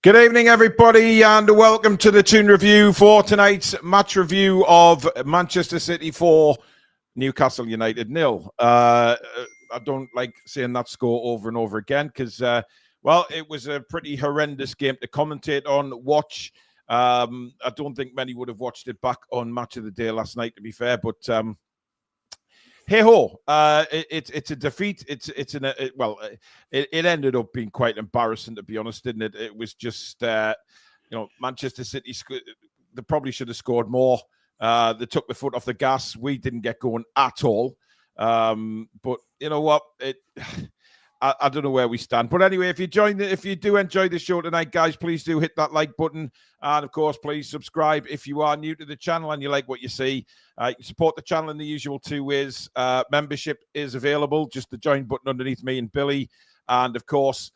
Good evening, everybody, and welcome to the Toon review for tonight's match review of Manchester City 4, Newcastle United 0. I don't like saying that score over and over again because, well, it was a pretty horrendous game to commentate on, watch. I don't think many would have watched it back on Match of the Day last night, to be fair, but hey ho! It's a defeat. It ended up being quite embarrassing, to be honest, didn't it? It was just Manchester City. They probably should have scored more. They took the foot off the gas. We didn't get going at all. But you know what? I don't know where we stand. But anyway, if you do enjoy the show tonight, guys, please do hit that like button. And of course, please subscribe if you are new to the channel and you like what you see. You can support the channel in the usual two ways. Membership is available, just the join button underneath me and Billy. And of course,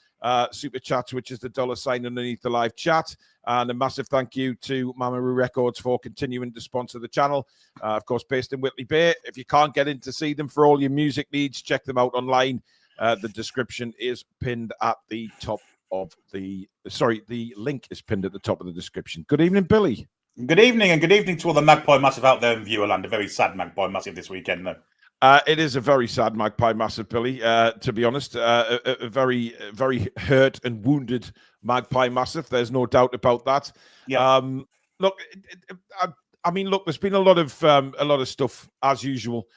Super Chats, which is the $ underneath the live chat. And a massive thank you to Mamaroo Records for continuing to sponsor the channel. Of course, based in Whitley Bay. If you can't get in to see them for all your music needs, check them out online. The description is pinned at the top of the... Sorry, the link is pinned at the top of the description. Good evening, Billy. Good evening, and good evening to all the Magpie Massive out there in viewerland. A very sad Magpie Massive this weekend, though. It is a very sad Magpie Massive, Billy, to be honest. A very, very hurt and wounded Magpie Massive. There's no doubt about that. Yeah. Look, there's been a lot of stuff, as usual,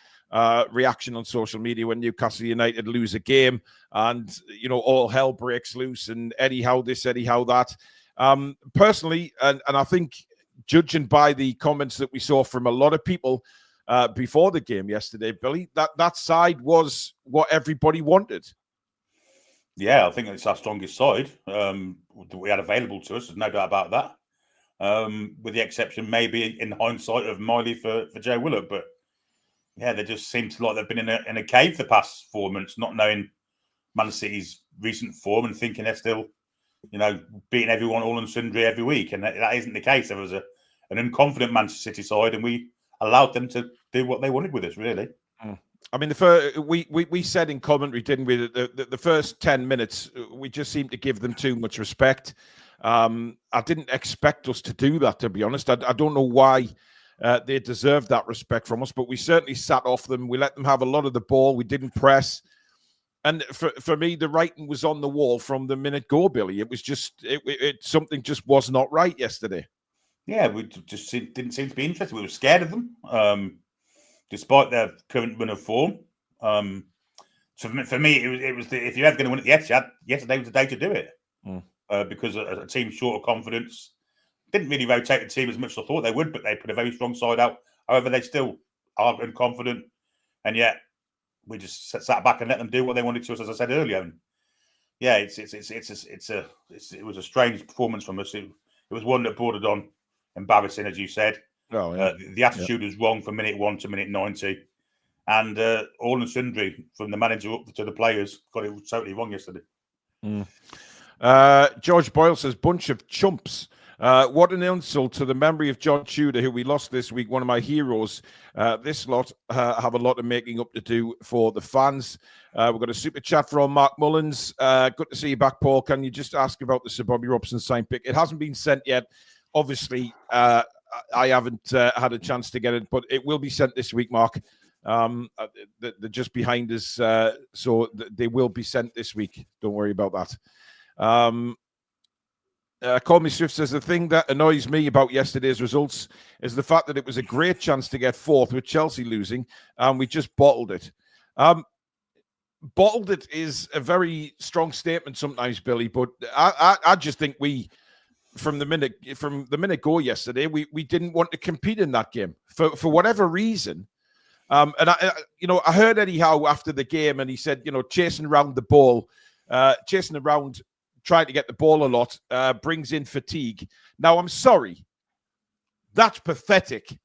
reaction on social media when Newcastle United lose a game and, all hell breaks loose and Eddie Howe this, Eddie Howe that. Personally, and I think judging by the comments that we saw from a lot of people before the game yesterday, Billy, that side was what everybody wanted. Yeah, I think it's our strongest side we had available to us. There's no doubt about that. With the exception, maybe in hindsight, of Miley for Joe Willock, but yeah, they just seem like they've been in a cave the past 4 months, not knowing Man City's recent form and thinking they're still, beating everyone all and sundry every week. And that isn't the case. There was an unconfident Manchester City side, and we allowed them to do what they wanted with us, really. I mean, we said in commentary, didn't we, that the first 10 minutes, we just seemed to give them too much respect. I didn't expect us to do that, to be honest. I don't know why they deserved that respect from us, but we certainly sat off them. We let them have a lot of the ball. We didn't press. And for me, the writing was on the wall from the minute go, Billy. It was just, something just was not right yesterday. Yeah, we just didn't seem to be interested. We were scared of them, despite their current run of form. So for me, it was if you're ever going to win at the Etihad, yesterday was the day to do it. Because a team short of confidence didn't really rotate the team as much as I thought they would, but they put a very strong side out. However, they still are unconfident, and yet we just sat back and let them do what they wanted to us, as I said earlier. And yeah, it was a strange performance from us. It was one that bordered on embarrassing, as you said. Oh, yeah. The attitude was wrong from minute 1 to minute 90, and all and sundry from the manager up to the players got it totally wrong yesterday. George Boyle says, bunch of chumps. What an insult to the memory of John Tudor, who we lost this week, one of my heroes. This lot have a lot of making up to do for the fans. We've got a super chat from Mark Mullins. Good to see you back, Paul. Can you just ask about the Sir Bobby Robson signed pick? It hasn't been sent yet. Obviously, I haven't had a chance to get it, but it will be sent this week, Mark. They're just behind us, so they will be sent this week. Don't worry about that. Call Me Swift says, the thing that annoys me about yesterday's results is the fact that it was a great chance to get fourth with Chelsea losing, and we just bottled it. Bottled it is a very strong statement sometimes, Billy, but I just think we, from the minute go yesterday, we didn't want to compete in that game for whatever reason. And I heard Eddie Howe after the game, and he said, chasing around the ball, chasing around, trying to get the ball a lot, brings in fatigue. Now, I'm sorry. That's pathetic.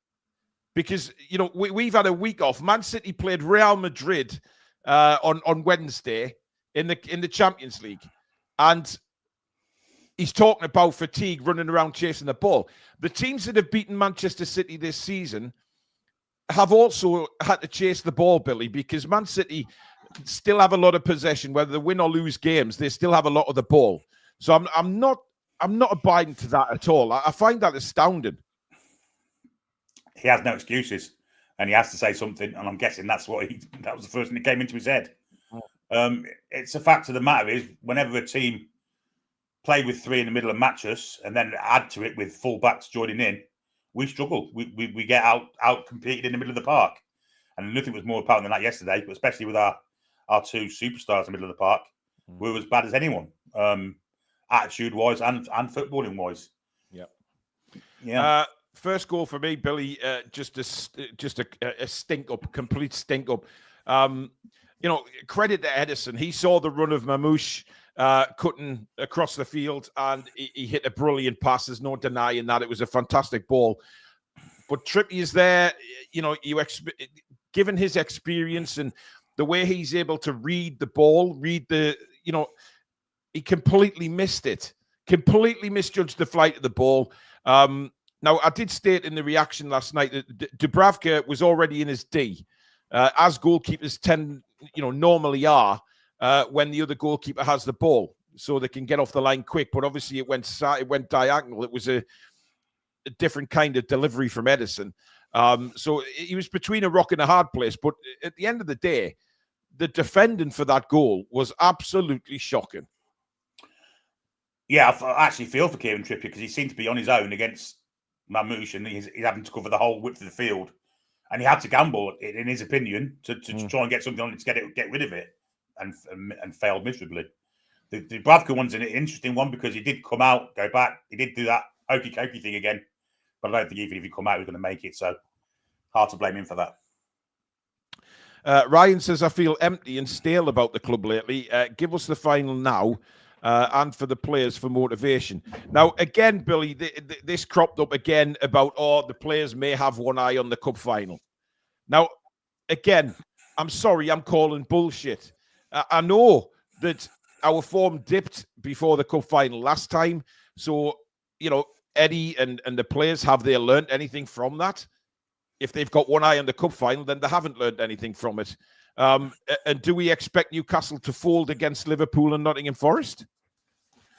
Because, we've had a week off. Man City played Real Madrid on Wednesday in the Champions League. And he's talking about fatigue, running around chasing the ball. The teams that have beaten Manchester City this season have also had to chase the ball, Billy, because Man City still have a lot of possession, whether they win or lose games. They still have a lot of the ball. So I'm not I'm not abiding to that at all. I find that astounding. He has no excuses, and he has to say something. And I'm guessing that was the first thing that came into his head. It's a fact of the matter is, whenever a team play with three in the middle and match us, and then add to it with full backs joining in, we struggle. We get out competed in the middle of the park, and nothing was more apparent than that yesterday. But especially with our two superstars in the middle of the park, we were as bad as anyone, attitude wise and footballing wise. Yeah. First goal for me, Billy. Just a stink up, complete stink up. Credit to Edison. He saw the run of Mamouche cutting across the field, and he hit a brilliant pass. There's no denying that. It was a fantastic ball. But Trippier's there, given his experience and the way he's able to read the ball, he completely missed it. Completely misjudged the flight of the ball. Now, I did state in the reaction last night that Dubravka was already in his D, as goalkeepers normally are, when the other goalkeeper has the ball, so they can get off the line quick. But obviously, it went diagonal. It was a different kind of delivery from Edison. So he was between a rock and a hard place. But at the end of the day, the defending for that goal was absolutely shocking. Yeah, I actually feel for Kieran Trippier because he seemed to be on his own against Mamouche, and he's having to cover the whole width of the field. And he had to gamble, in his opinion, to try and get something on it to get rid of it, and failed miserably. The Dubravka one's an interesting one because he did come out, go back. He did do that hokey cokey thing again, but I don't think even if he come out, he was going to make it. So hard to blame him for that. Ryan says, I feel empty and stale about the club lately. Give us the final now, and for the players for motivation. Now, again, Billy, this cropped up again about, the players may have one eye on the cup final. Now, again, I'm sorry, I'm calling bullshit. I know that our form dipped before the cup final last time. So, Eddie and the players, have they learned anything from that? If they've got one eye on the cup final, then they haven't learned anything from it. And do we expect Newcastle to fold against Liverpool and Nottingham Forest?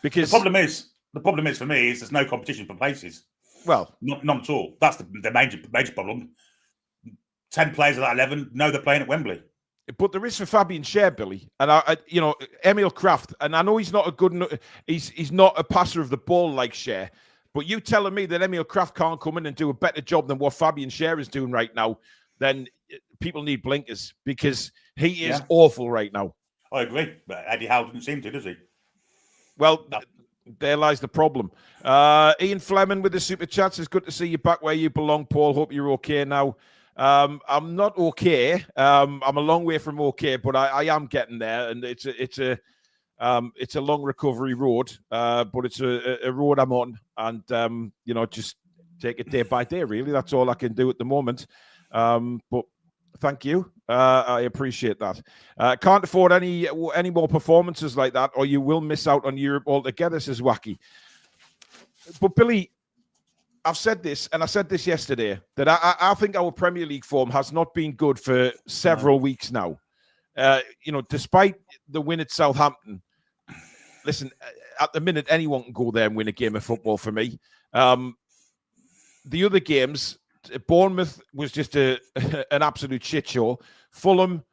Because the problem is for me is there's no competition for places. Well, none at all. That's the major problem. 10 players of that 11 know they're playing at Wembley. But there is for Fabian Schär, Billy, and Emil Kraft, and I know he's not he's not a passer of the ball like Schär. But you telling me that Emil Kraft can't come in and do a better job than what Fabian Schär is doing right now, then people need blinkers because he is awful right now. I agree, but Eddie Howe doesn't seem to, does he? Well, there lies the problem. Ian Fleming with the super chats. It's good to see you back where you belong, Paul. Hope you're okay now. I'm not okay. I'm a long way from okay, but I am getting there, and it's a long recovery road, but it's a road I'm on, and just take it day by day. Really, that's all I can do at the moment. But thank you, I appreciate that. Can't afford any more performances like that, or you will miss out on Europe altogether, says Wacky. But Billy, I've said this, and I said this yesterday, that I think our Premier League form has not been good for several weeks now. Despite the win at Southampton, listen, at the minute, anyone can go there and win a game of football for me. The other games, Bournemouth was just an absolute shit show. Fulham,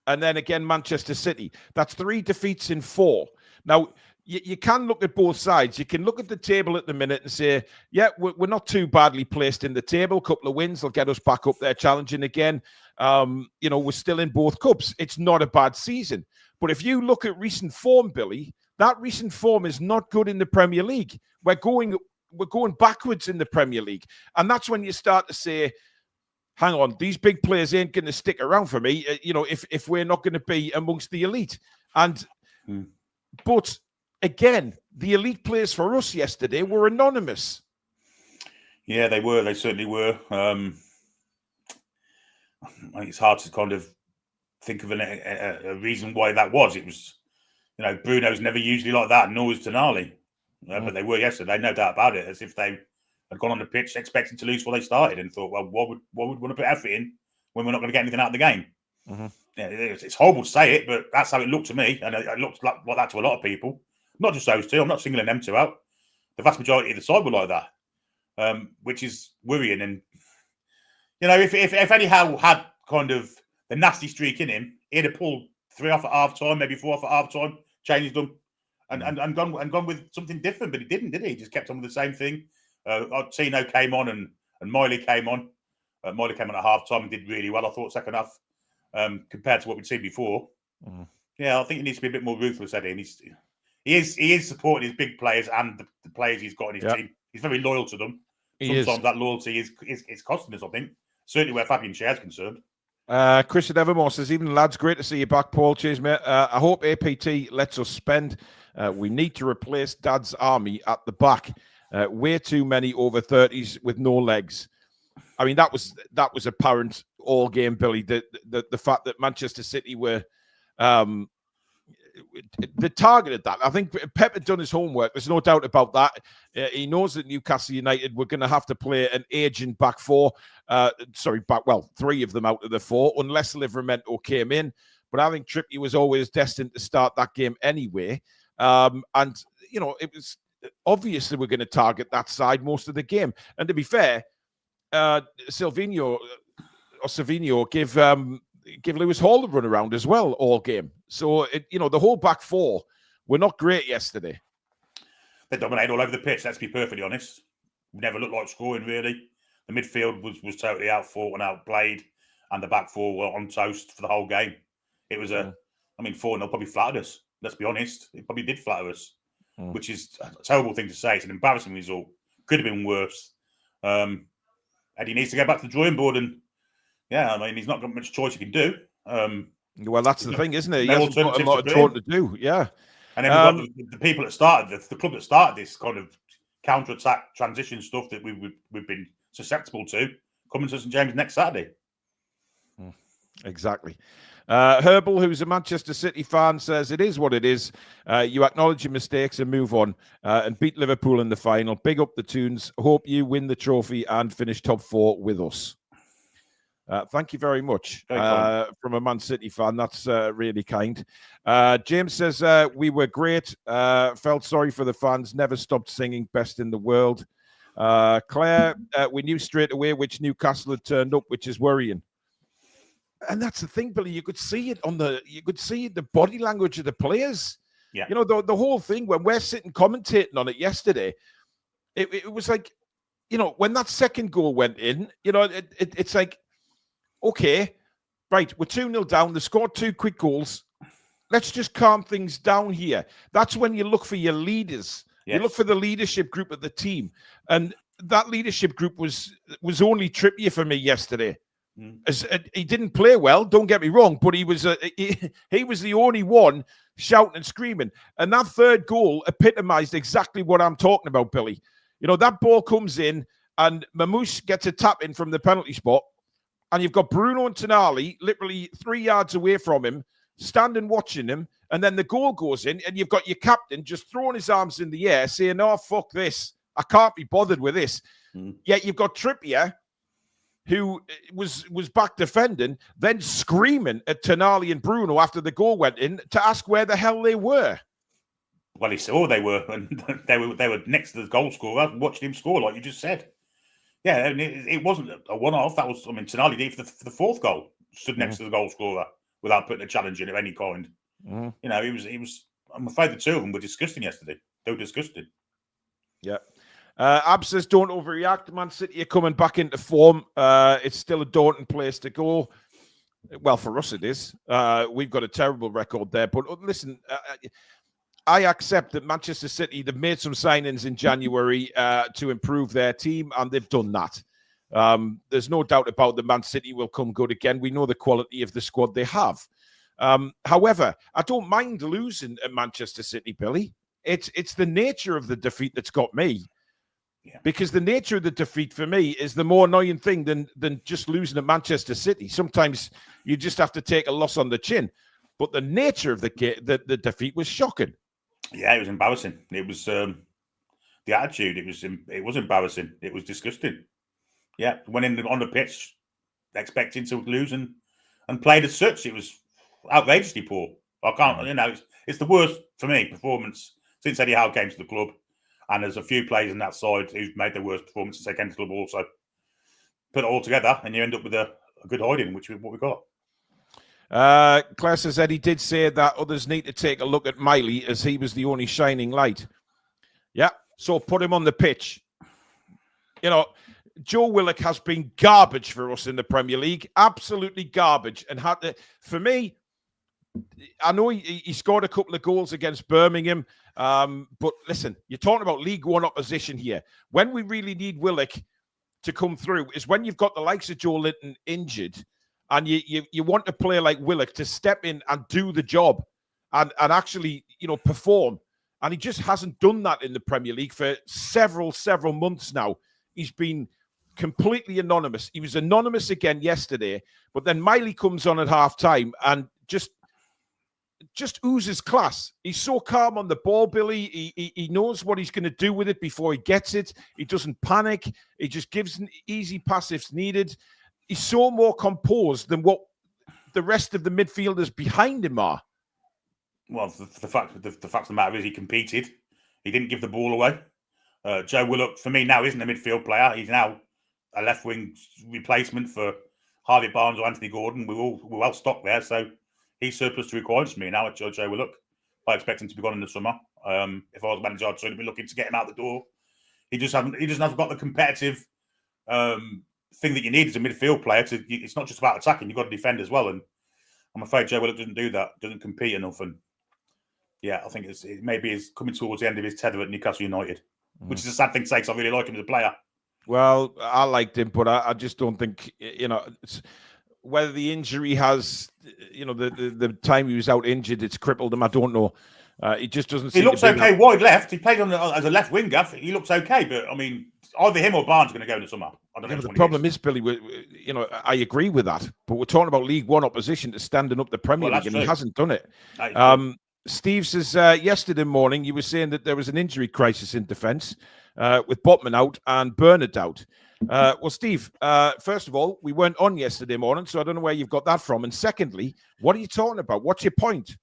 and then again, Manchester City. That's 3 defeats in 4. Now, you can look at both sides. You can look at the table at the minute and say, yeah, we're not too badly placed in the table. A couple of wins will get us back up there challenging again. We're still in both cups. It's not a bad season. But if you look at recent form, Billy, that recent form is not good in the Premier League. We're going backwards in the Premier League. And that's when you start to say, hang on, these big players ain't going to stick around for me, if we're not going to be amongst the elite. But again, the elite players for us yesterday were anonymous. Yeah, they were. They certainly were. I think it's hard to kind of think of a reason why that was. It was, Bruno's never usually like that, nor is Tonali. But they were yesterday, no doubt about it, as if they had gone on the pitch expecting to lose before they started and thought, well, what would we want to put effort in when we're not going to get anything out of the game? Yeah, it's horrible to say it, but that's how it looked to me. And it looked like that to a lot of people. Not just those two. I'm not singling them two out. The vast majority of the side were like that, which is worrying. And if Eddie Howe had kind of the nasty streak in him, he'd have pulled 3 off at half time, maybe 4 off at half time, changed them, and gone with something different. But he didn't, did he? He just kept on with the same thing. Tino came on and Miley came on. Miley came on at half time and did really well, I thought, second half, compared to what we'd seen before. Yeah, I think he needs to be a bit more ruthless, Eddie. And he is supporting his big players and the players he's got in his team. He's very loyal to them. Sometimes that loyalty is costing us, I think. Certainly where Fabian Schär's concerned. Christian Evermore says, "Evening, lads. Great to see you back, Paul. Cheers, mate. I hope APT lets us spend. We need to replace Dad's army at the back. Way too many over 30s with no legs." I mean, that was apparent all game, Billy. The fact that Manchester City were they targeted that. I think Pep had done his homework. There's no doubt about that. He knows that Newcastle United were going to have to play an aging back four. Three of them out of the 4, unless Livramento came in. But I think Trippier was always destined to start that game anyway. It was obviously we're going to target that side most of the game. And to be fair, Silvinho give Lewis Hall the run around as well all game. So, the whole back 4 were not great yesterday. They dominated all over the pitch, let's be perfectly honest. Never looked like scoring, really. The midfield was totally outfought and outplayed, and the back 4 were on toast for the whole game. It was 4-0 probably flattered us, let's be honest. It probably did flatter us, which is a terrible thing to say. It's an embarrassing result. Could have been worse. Eddie needs to go back to the drawing board and he's not got much choice he can do. Well, that's the thing, isn't it? He no hasn't got a lot of choice to do. Yeah. And then we've got the people that started, the club that started this kind of counter-attack transition stuff that we've been susceptible to, coming to St James next Saturday. Exactly. Herbal, who's a Manchester City fan, says, "It is what it is. You acknowledge your mistakes and move on and beat Liverpool in the final. Big up the Toons. Hope you win the trophy and finish top 4 with us." Thank you very much from a Man City fan. That's really kind. James says, "We were great. Felt sorry for the fans. Never stopped singing best in the world." Claire, "We knew straight away which Newcastle had turned up, which is worrying." And that's the thing, Billy. You could see it the body language of the players. Yeah. The whole thing when we're sitting commentating on it yesterday, it was like, when that second goal went in, it's like, okay, right, we're 2-0 down. They scored 2 quick goals. Let's just calm things down here. That's when you look for your leaders. Yes. You look for the leadership group of the team. And that leadership group was only Trippier for me yesterday. He didn't play well, don't get me wrong, but he was the only one shouting and screaming. And that third goal epitomized exactly what I'm talking about, Billy. That ball comes in and Mamouche gets a tap in from the penalty spot. And you've got Bruno and Tonali literally 3 yards away from him, standing watching him. And then the goal goes in, and you've got your captain just throwing his arms in the air, saying, "Oh, fuck this. I can't be bothered with this." Yet you've got Trippier, who was back defending, then screaming at Tonali and Bruno after the goal went in to ask where the hell they were. Well, he saw they were, and they were next to the goal scorer, watching him score, like you just said. Yeah, and it wasn't a one-off. That was, Tonali did for the 4th goal, stood next to the goal scorer without putting a challenge in of any kind. He was. I'm afraid the 2 of them were disgusting yesterday. They were disgusting. Yeah. Ab says, "Don't overreact. Man City are coming back into form. It's still a daunting place to go." Well, for us it is. We've got a terrible record there. But listen, I accept that Manchester City, they've made some signings in January to improve their team, and they've done that. There's no doubt about that Man City will come good again. We know the quality of the squad they have. However, I don't mind losing at Manchester City, Billy. It's the nature of the defeat that's got me. Yeah. Because the nature of the defeat for me is the more annoying thing than just losing at Manchester City. Sometimes you just have to take a loss on the chin. But the nature of the defeat was shocking. Yeah, it was embarrassing. It was the attitude. It was embarrassing. It was disgusting. Yeah, went in on the pitch expecting to lose and played as such. It was outrageously poor. I can't, it's the worst for me performance since Eddie Howe came to the club. And there's a few players in that side who've made their worst performances against the club also. Put it all together and you end up with a good hiding, which is what we got. Claire says Eddie did say that others need to take a look at Miley as he was the only shining light. Yeah, so put him on the pitch. You know, Joe Willock has been garbage for us in the Premier League. Absolutely garbage. And had to, for me, I know he scored a couple of goals against Birmingham. But listen, you're talking about League One opposition here. When we really need Willock to come through is when you've got the likes of Joe Linton injured and you want a player like Willock to step in and do the job and actually, you know, perform. And he just hasn't done that in the Premier League for several months now. He's been completely anonymous. He was anonymous again yesterday, but then Miley comes on at half-time and just oozes class. He's so calm on the ball, Billy. He knows what he's going to do with it before he gets it. He doesn't panic. He just gives an easy pass if needed. He's so more composed than what the rest of the midfielders behind him are. Well, the fact of the matter is he competed. He didn't give the ball away. Joe Willock, for me, now isn't a midfield player. He's now a left-wing replacement for Harvey Barnes or Anthony Gordon. We're well stocked there, so he's surplus to requirements for me now at Joe Willock. I expect him to be gone in the summer. If I was manager, I'd certainly be looking to get him out the door. He doesn't have got the competitive thing that you need as a midfield player. It's not just about attacking; you've got to defend as well. And I'm afraid Joe Willock doesn't do that. Doesn't compete enough. And yeah, I think it maybe is coming towards the end of his tether at Newcastle United, which is a sad thing to say because I really like him as a player. Well, I liked him, but I just don't think, you know, whether the injury has, you know, the time he was out injured, it's crippled him. I don't know. He just doesn't seem He looks okay wide left. He played as a left winger. He looks okay, but I mean, either him or Barnes are going to go in the summer. I don't know. The problem is, Billy, you know, I agree with that, but we're talking about League One opposition to standing up the Premier League, and he hasn't done it. Steve says yesterday morning you were saying that there was an injury crisis in defence with Botman out and Bernard out. Well, Steve, first of all, we weren't on yesterday morning, so I don't know where you've got that from. And secondly, what are you talking about? What's your point?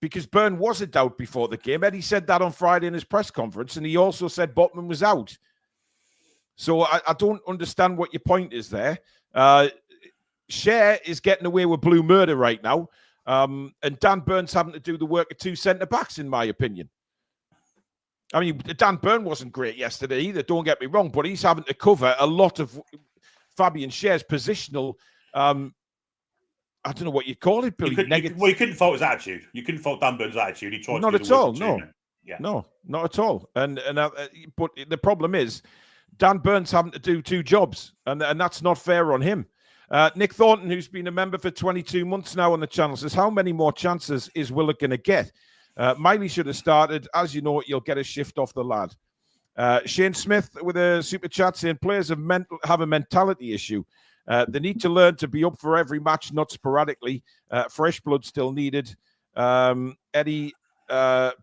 Because Byrne was a doubt before the game. Eddie said that on Friday in his press conference, and he also said Botman was out. So I don't understand what your point is there. Cher is getting away with blue murder right now. And Dan Byrne's having to do the work of two centre-backs, in my opinion. I mean, Dan Byrne wasn't great yesterday either, don't get me wrong, but he's having to cover a lot of Fabian Cher's positional, I don't know what you'd call it, Billy. You couldn't fault his attitude. You couldn't fault Dan Byrne's attitude. He tried not to do at the all, work no. Yeah. No, not at all. But the problem is, Dan Byrne's having to do two jobs, and that's not fair on him. Nick Thornton, who's been a member for 22 months now on the channel, says, how many more chances is Willock going to get? Miley should have started. As you know, you'll get a shift off the lad. Shane Smith with a super chat saying players have a mentality issue. They need to learn to be up for every match, not sporadically. Fresh blood still needed. Eddie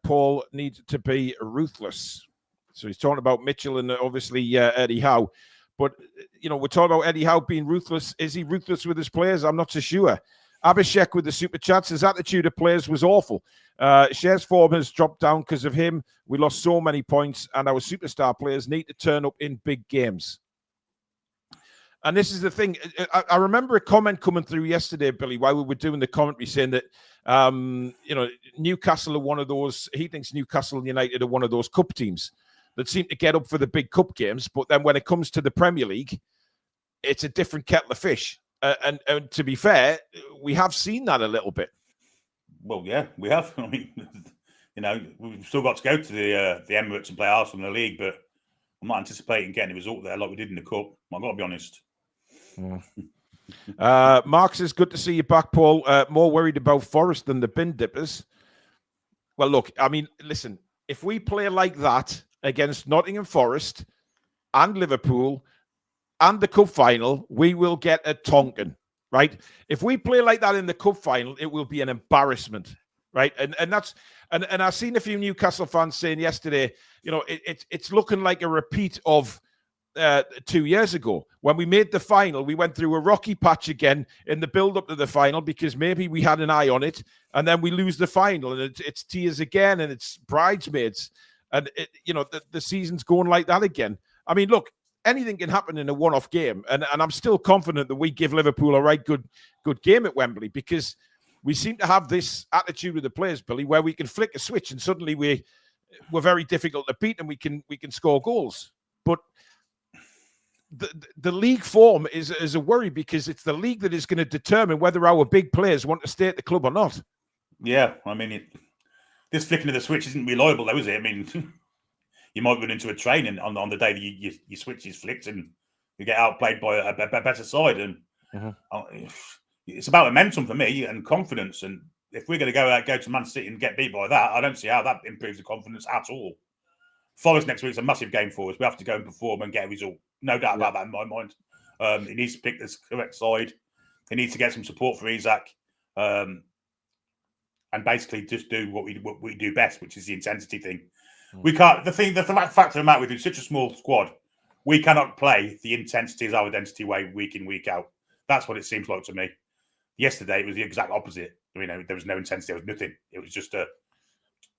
Paul needs to be ruthless. So he's talking about Mitchell and obviously Eddie Howe. But, you know, we're talking about Eddie Howe being ruthless. Is he ruthless with his players? I'm not so sure. Abhishek with the super chats, his attitude of players was awful. Cher's form has dropped down because of him. We lost so many points, and our superstar players need to turn up in big games. And this is the thing. I remember a comment coming through yesterday, Billy, while we were doing the commentary, saying that, you know, Newcastle are one of those, he thinks Newcastle United are one of those cup teams that seem to get up for the big cup games, but then when it comes to the Premier League, it's a different kettle of fish. And to be fair, we have seen that a little bit. Well, yeah, we have. I mean, you know, we've still got to go to the Emirates and play Arsenal in the league, but I'm not anticipating getting a result there like we did in the cup. I've got to be honest. Mark says, good to see you back, Paul. More worried about Forest than the bin dippers. Well, look, I mean, listen, if we play like that against Nottingham Forest and Liverpool and the cup final, we will get a Tonkin, right? If we play like that in the cup final, it will be an embarrassment, right? And that's and I've seen a few Newcastle fans saying yesterday, you know, it's looking like a repeat of 2 years ago. When we made the final, we went through a rocky patch again in the build-up to the final because maybe we had an eye on it, and then we lose the final, and it's tears again, and it's bridesmaids, and the season's going like that again. I mean, look, anything can happen in a one-off game, and I'm still confident that we give Liverpool a right good game at Wembley, because we seem to have this attitude with the players, Billy, where we can flick a switch and suddenly we're very difficult to beat, and we can score goals. But the league form is a worry, because it's the league that is going to determine whether our big players want to stay at the club or not. Yeah, I mean, this flicking of the switch isn't reliable, though, is it? I mean, you might run into a train and on the day that your switch is flicked and you get outplayed by a better side. And it's about momentum for me and confidence. And if we're going to go to Man City and get beat by that, I don't see how that improves the confidence at all. Forest next week is a massive game for us. We have to go and perform and get a result. No doubt about that in my mind. He needs to pick the correct side. He needs to get some support for Isaac. And basically just do what we do best, which is the intensity thing. We can't. The fact of the matter with such a small squad, we cannot play the intensity as our identity way week in, week out. That's what it seems like to me. Yesterday it was the exact opposite. I mean, there was no intensity. There was nothing. It was just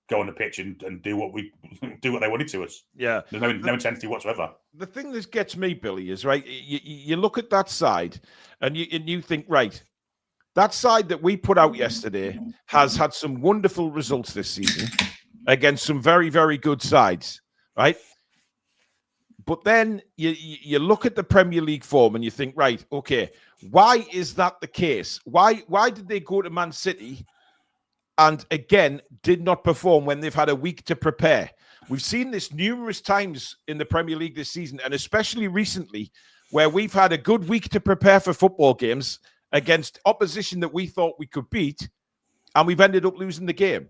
go on the pitch and do what they wanted to us. Yeah, there's no intensity whatsoever. The thing that gets me, Billy, is right. You look at that side and you think, right, that side that we put out yesterday has had some wonderful results this season against some very, very good sides, right? But then you look at the Premier League form and you think, right, okay, why is that the case? Why did they go to Man City and again did not perform when they've had a week to prepare? We've seen this numerous times in the Premier League this season, and especially recently, where we've had a good week to prepare for football games against opposition that we thought we could beat, and we've ended up losing the game.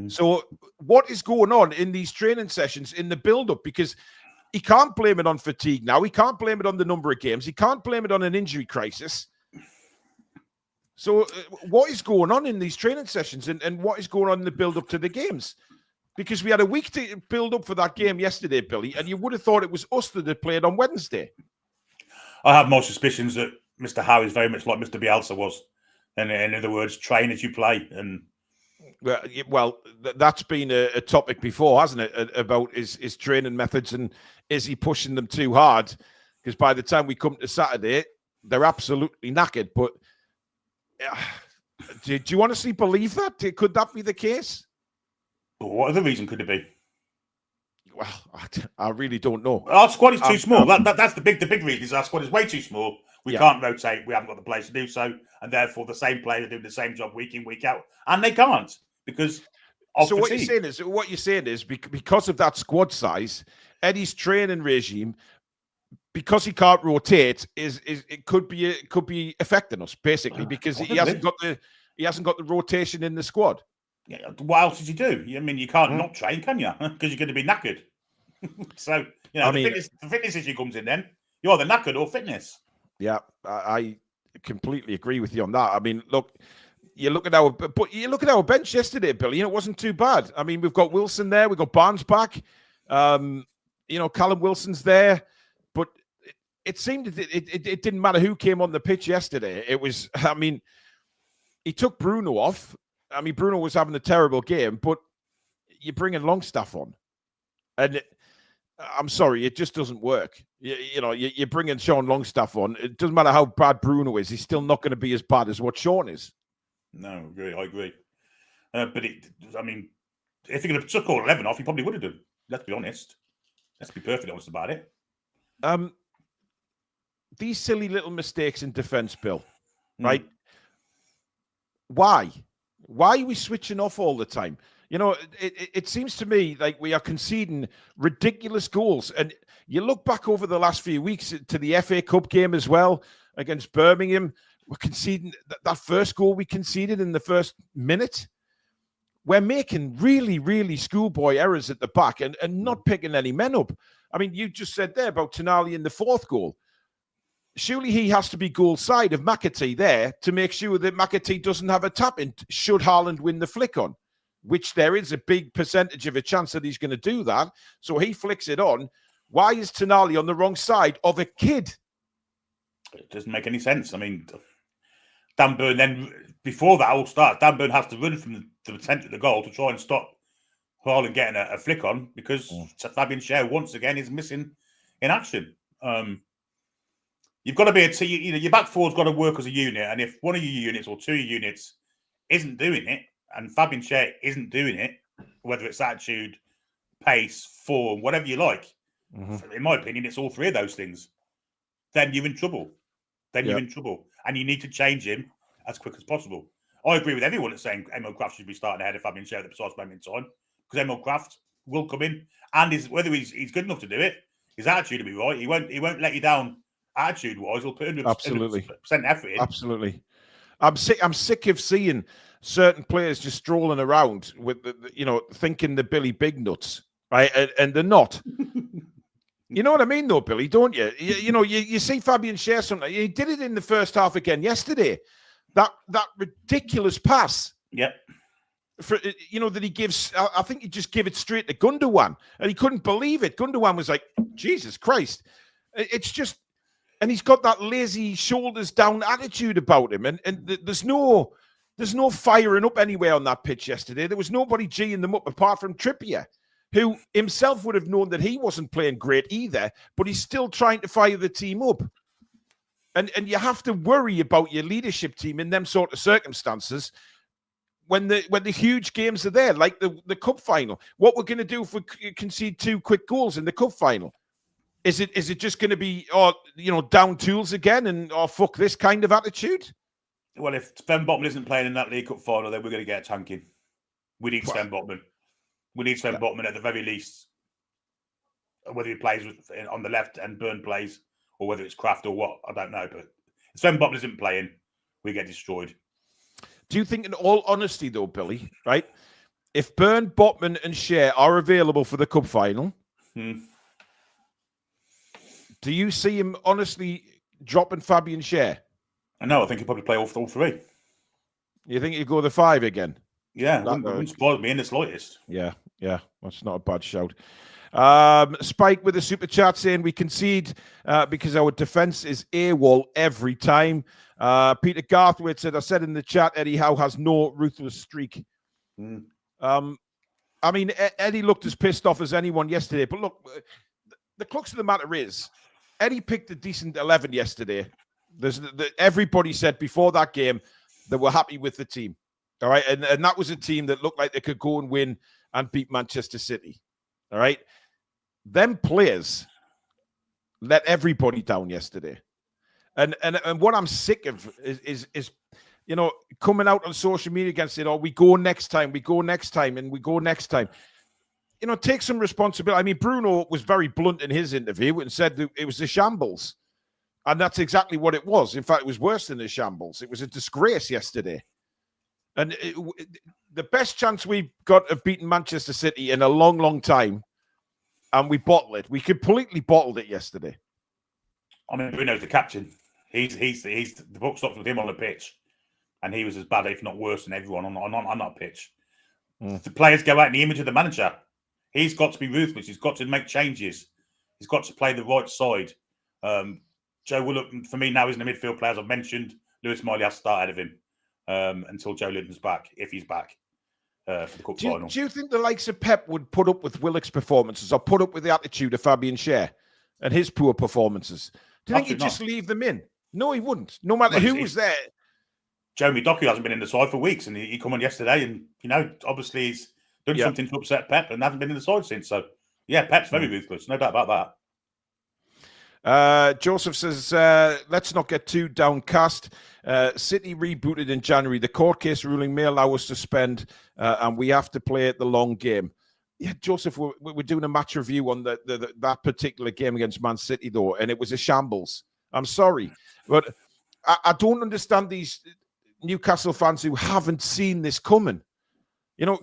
So what is going on in these training sessions in the build-up? Because he can't blame it on fatigue now. He can't blame it on the number of games. He can't blame it on an injury crisis. So what is going on in these training sessions, and what is going on in the build-up to the games? Because we had a week to build up for that game yesterday, Billy, and you would have thought it was us that had played on Wednesday. I have more suspicions that Mr. Howe is very much like Mr. Bielsa was. And in other words, train as you play. And well, that's been a topic before, hasn't it? About his training methods, and is he pushing them too hard? Because by the time we come to Saturday, they're absolutely knackered. But do you honestly believe that? Could that be the case? What other reason could it be? Well, I really don't know. Our squad is too small. That's the big reason. Is our squad is way too small. We can't rotate. We haven't got the players to do so, and therefore the same players are doing the same job week in, week out, and they can't because of so fatigue. What you're saying is because of that squad size, Eddie's training regime, because he can't rotate, it could be affecting us basically because he hasn't got the rotation in the squad. Yeah, what else did you do? I mean, you can't not train, can you? Because you're going to be knackered. So the fitness issue comes in. Then you're either knackered or fitness. Yeah, I completely agree with you on that. I mean, look, you look at our bench yesterday, Billy. It wasn't too bad. I mean, we've got Wilson there, we've got Barnes back. Callum Wilson's there, but it seemed it didn't matter who came on the pitch yesterday. It was, I mean, he took Bruno off. I mean, Bruno was having a terrible game, but you're bringing Longstaff on, and I'm sorry, it just doesn't work. You're bringing Sean Longstaff on. It doesn't matter how bad Bruno is; he's still not going to be as bad as what Sean is. No, I agree. But if he could have took all 11 off, he probably would have done. Let's be honest. Let's be perfectly honest about it. These silly little mistakes in defence, Bill. Right? Why? Why are we switching off all the time? It seems to me like we are conceding ridiculous goals. And you look back over the last few weeks to the FA Cup game as well against Birmingham. We're conceding that first goal we conceded in the first minute. We're making really, really schoolboy errors at the back and not picking any men up. I mean, you just said there about Tonali in the fourth goal. Surely he has to be goal side of McAtee there to make sure that McAtee doesn't have a tap in should Haaland win the flick on, which there is a big percentage of a chance that he's going to do that. So he flicks it on. Why is Tonali on the wrong side of a kid? It doesn't make any sense. I mean, Dan Burn, then before that all starts, Dan Burn has to run from the centre of the goal to try and stop Haaland getting a flick on, because Fabian Schär once again is missing in action. You've got to be a team. You know, your back four's got to work as a unit, and if one of your units or two of your units isn't doing it, and Fabian Schär isn't doing it, whether it's attitude, pace, form, whatever you like, in my opinion, it's all three of those things, then you're in trouble. You're in trouble, and you need to change him as quick as possible. I agree with everyone that's saying Emil Kraft should be starting ahead of Fabian Schär at the precise moment in time, because Emil Kraft will come in, and whether he's good enough to do it, his attitude will be right. He won't let you down attitude-wise. He'll put 100% effort in. Absolutely. I'm sick of seeing certain players just strolling around with thinking they're Billy Big Nuts, right? And they're not. You know what I mean, though, Billy, don't you? You see Fabian Schär something. He did it in the first half again yesterday. That ridiculous pass. Yep. That he gives. I think he just gave it straight to Gundogan, and he couldn't believe it. Gundogan was like, Jesus Christ. It's just, and he's got that lazy shoulders down attitude about him, and there's no firing up anywhere on that pitch yesterday. There was nobody geeing them up apart from Trippier, who himself would have known that he wasn't playing great either, but he's still trying to fire the team up. And you have to worry about your leadership team in them sort of circumstances when the huge games are there, like the cup final. What we're going to do if we concede 2 quick goals in the cup final? Is it just going to be down tools again and fuck this kind of attitude? Well, if Sven Botman isn't playing in that League Cup final, then we're going to get a tanking. We need Sven Botman. We need Sven Botman at the very least. Whether he plays on the left and Burn plays, or whether it's Kraft or what, I don't know. But if Sven Botman isn't playing, we get destroyed. Do you think, in all honesty, though, Billy, right? If Burn, Botman, and Schär are available for the cup final, do you see him honestly dropping Fabian Schär? No, I think he'll probably play all three. You think he'll go the 5 again? Yeah, wouldn't surprise me in the slightest. Yeah, that's not a bad shout. Spike with a super chat saying we concede because our defence is AWOL every time. Peter Garthwaite said, I said in the chat, Eddie Howe has no ruthless streak. I mean, Eddie looked as pissed off as anyone yesterday, but look, the crux of the matter is Eddie picked a decent 11 yesterday. Everybody said before that game they were happy with the team. All right. And that was a team that looked like they could go and win and beat Manchester City. All right. Them players let everybody down yesterday. And what I'm sick of is coming out on social media against it, we go next time, and we go next time. Take some responsibility. I mean, Bruno was very blunt in his interview and said that it was a shambles. And that's exactly what it was. In fact, it was worse than a shambles. It was a disgrace yesterday. And the best chance we've got of beating Manchester City in a long, long time, and we bottle it. We completely bottled it yesterday. I mean, Bruno's the captain. He's the book stops with him on the pitch, and he was as bad, if not worse, than everyone on that pitch. The players go out in the image of the manager. He's got to be ruthless. He's got to make changes. He's got to play the right side. Joe Willock, for me, now isn't a midfield player, as I've mentioned. Lewis Miley has to start ahead of him until Joe Linton's back, if he's back for the cup final. Do you think the likes of Pep would put up with Willock's performances or put up with the attitude of Fabian Schär and his poor performances? Do you think he'd just leave them in? No, he wouldn't. No matter who was there. Jeremy Doku hasn't been in the side for weeks, and he come on yesterday, and obviously he's done something to upset Pep and hasn't been in the side since. So, yeah, Pep's very ruthless, no doubt about that. Joseph says, let's not get too downcast. City rebooted in January. The court case ruling may allow us to spend, and we have to play the long game. Yeah, Joseph, we're doing a match review on that particular game against Man City, though, and it was a shambles. I'm sorry, but I don't understand these Newcastle fans who haven't seen this coming.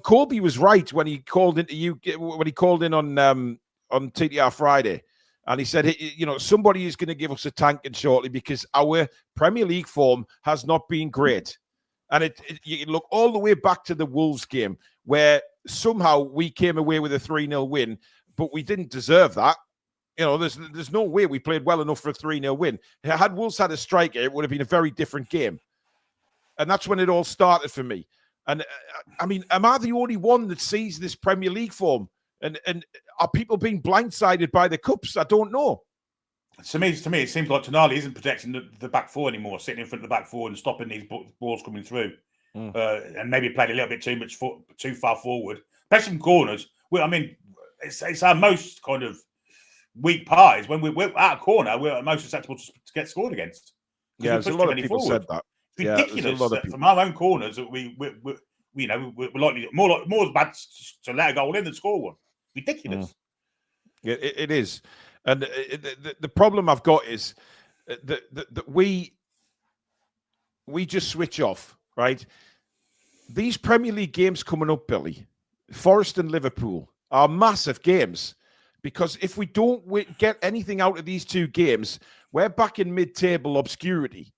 Colby was right when he called in on TTR Friday. And he said, somebody is going to give us a tanking shortly because our Premier League form has not been great. And you look all the way back to the Wolves game where somehow we came away with a 3-0 win, but we didn't deserve that. You know, there's no way we played well enough for a 3-0 win. Had Wolves had a striker, it would have been a very different game. And that's when it all started for me. And I mean, am I the only one that sees this Premier League form? And are people being blindsided by the cups? I don't know. To me, it seems like Tonali isn't protecting the back four anymore, sitting in front of the back four and stopping these balls coming through. And maybe played a little bit too far forward, especially from corners. Well, I mean, it's our most kind of weak part is when we're out of corner, we're most susceptible to get scored against. Yeah, there's a lot of people said that. It's ridiculous that from our own corners that we're likely more bad to let a goal in than score one. Ridiculous. It is, and the problem I've got is that we just switch off, right? These Premier League games coming up, Billy, Forest and Liverpool, are massive games, because if we don't get anything out of these two games, we're back in mid-table obscurity.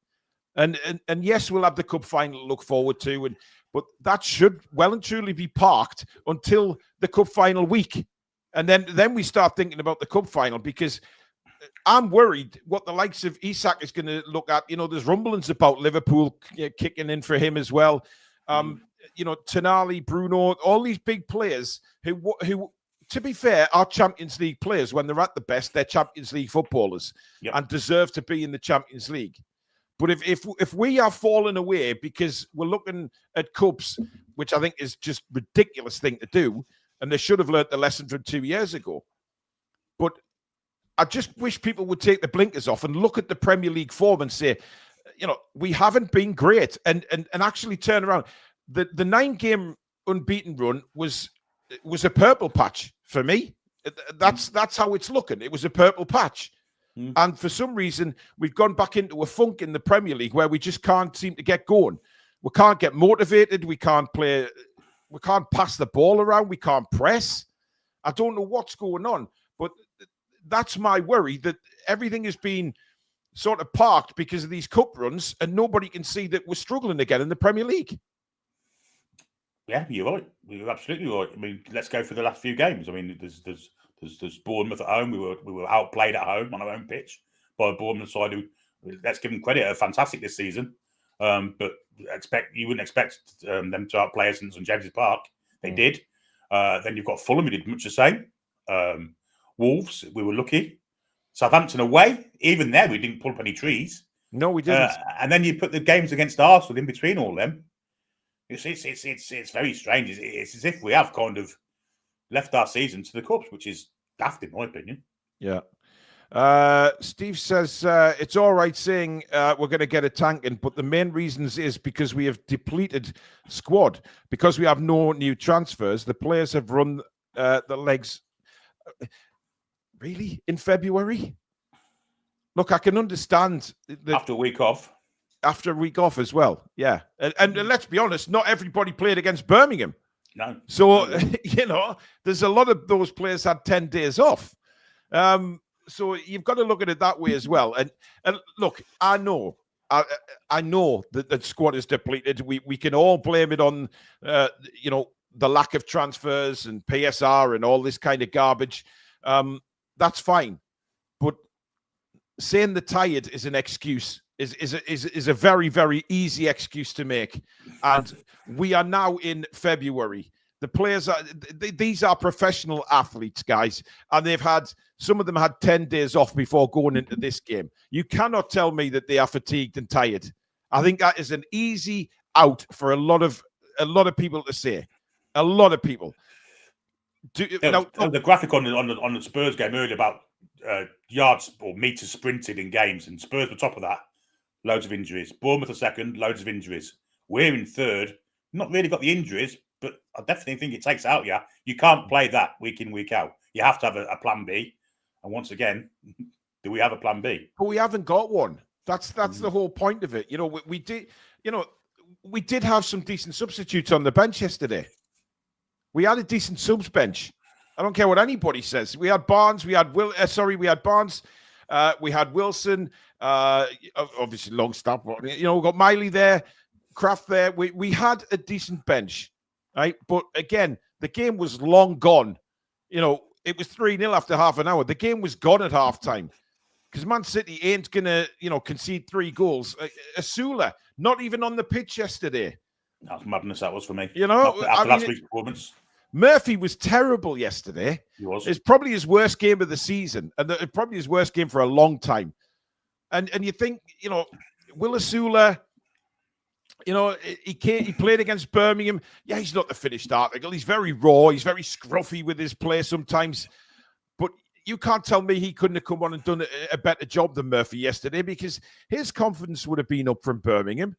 And yes, we'll have the cup final to look forward to, but that should well and truly be parked until the cup final week. And then we start thinking about the cup final, because I'm worried what the likes of Isak is going to look at. You know, there's rumblings about Liverpool kicking in for him as well. You know, Tonali, Bruno, all these big players who, to be fair, are Champions League players. When they're at the best, they're Champions League footballers and deserve to be in the Champions League. But if we are falling away because we're looking at cups, which I think is just a ridiculous thing to do, and they should have learnt the lesson from 2 years ago. But I just wish people would take the blinkers off and look at the Premier League form and say, you know, we haven't been great, and actually turn around. The 9-game unbeaten run was a purple patch for me. That's how it's looking. It was a purple patch. And for some reason, we've gone back into a funk in the Premier League where we just can't seem to get going. We can't get motivated. We can't play. We can't pass the ball around. We can't press. I don't know what's going on, but that's my worry, that everything has been sort of parked because of these cup runs, and nobody can see that we're struggling again in the Premier League. Yeah, you're right. You're absolutely right. I mean, let's go for the last few games. I mean, there's Bournemouth at home. We were outplayed at home on our own pitch by a Bournemouth side who, let's give them credit, are fantastic this season. But you wouldn't expect them to outplay us in St James's Park. They did. Then you've got Fulham, who did much the same. Wolves, we were lucky. Southampton away, even there we didn't pull up any trees. No, we didn't. And then you put the games against Arsenal in between all them. It's very strange. It's as if we have kind of left our season to the cups, which is daft in my opinion. Yeah. Steve says it's all right saying we're going to get a tanking, but the main reasons is because we have depleted squad, because we have no new transfers. The players have run the legs. Really? In February? Look, I can understand after a week off. After a week off as well, yeah. And let's be honest, not everybody played against Birmingham. No. So, you know, there's a lot of those players had 10 days off. So you've got to look at it that way as well. And look, I know that the squad is depleted. We can all blame it on, you know, the lack of transfers and PSR and all this kind of garbage. That's fine. But saying the tired is an excuse is a very, very easy excuse to make. And we are now in February. The players these are professional athletes, guys, and some of them had 10 days off before going into this game. You cannot tell me that they are fatigued and tired. I think that is an easy out for a lot of people to say. A lot of people. The graphic on the Spurs game earlier about yards or meters sprinted in games, and Spurs were top of that. Loads of injuries. Bournemouth are second, loads of injuries. We're in third. Not really got the injuries, but I definitely think it takes out. Yeah, you can't play that week in, week out. You have to have a plan B. And once again, do we have a plan B? But we haven't got one. That's the whole point of it. You know, we did have some decent substitutes on the bench yesterday. We had a decent subs bench. I don't care what anybody says. We had Barnes. We had Barnes. We had Wilson. Obviously Longstaff. You know, we got Miley there, Kraft there. We had a decent bench, right? But again, the game was long gone. You know, it was 3-0 after half an hour. The game was gone at half time because Man City ain't going to, concede 3 goals. Asula, not even on the pitch yesterday. That's madness, that was for me. After last week's performance. Murphy was terrible yesterday. He was. It's probably his worst game of the season, and probably his worst game for a long time. And you think, Will Asula, he played against Birmingham. Yeah, he's not the finished article. He's very raw. He's very scruffy with his play sometimes. But you can't tell me he couldn't have come on and done a better job than Murphy yesterday, because his confidence would have been up from Birmingham.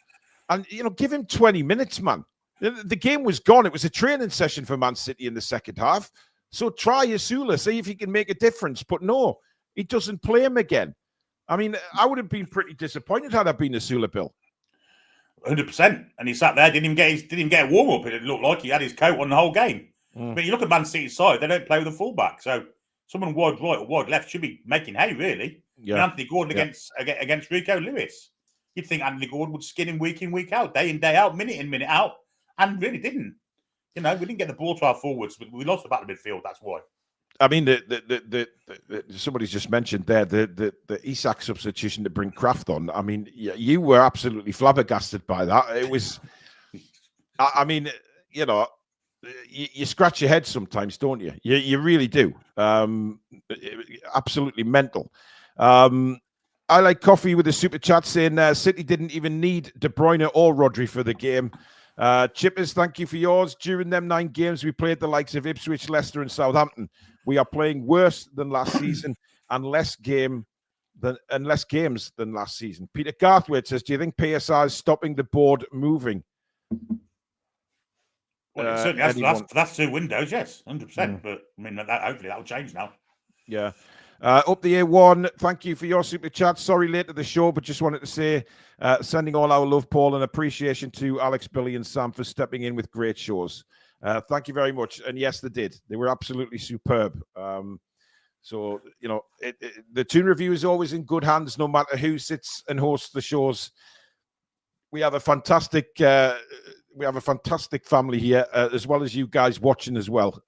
And, give him 20 minutes, man. The game was gone. It was a training session for Man City in the second half. So try Asula, see if he can make a difference. But no, he doesn't play him again. I mean, I would have been pretty disappointed had I been Asula, Bill. 100%. And he sat there, didn't even get a warm-up. It looked like he had his coat on the whole game. But you look at Man City's side, they don't play with a fullback. So someone wide right or wide left should be making hay, really. Yeah. Anthony Gordon against Rico Lewis. You'd think Anthony Gordon would skin him week in, week out, day in, day out, minute in, minute out. And really didn't. We didn't get the ball to our forwards, but we lost the battle midfield. That's why. I mean, somebody's just mentioned there the Isak substitution to bring Kraft on. I mean, you were absolutely flabbergasted by that. It was, I mean, you scratch your head sometimes, don't you? You really do. Absolutely mental. I like coffee with a super chat saying City didn't even need De Bruyne or Rodri for the game. Chippers, thank you for yours. During them 9 games, we played the likes of Ipswich, Leicester, and Southampton. We are playing worse than last season and less games than last season. Peter Garthwaite says, "Do you think PSR is stopping the board moving?" Well, it certainly has for last 2 windows, yes, 100%. But I mean, hopefully that will change now. Yeah. Up the A1, thank you for your super chat. Sorry late to the show, but just wanted to say, sending all our love, Paul, and appreciation to Alex, Billy, and Sam for stepping in with great shows. Thank you very much. And yes, they did. They were absolutely superb. So, the Toon Review is always in good hands, no matter who sits and hosts the shows. We have a fantastic family here, as well as you guys watching as well.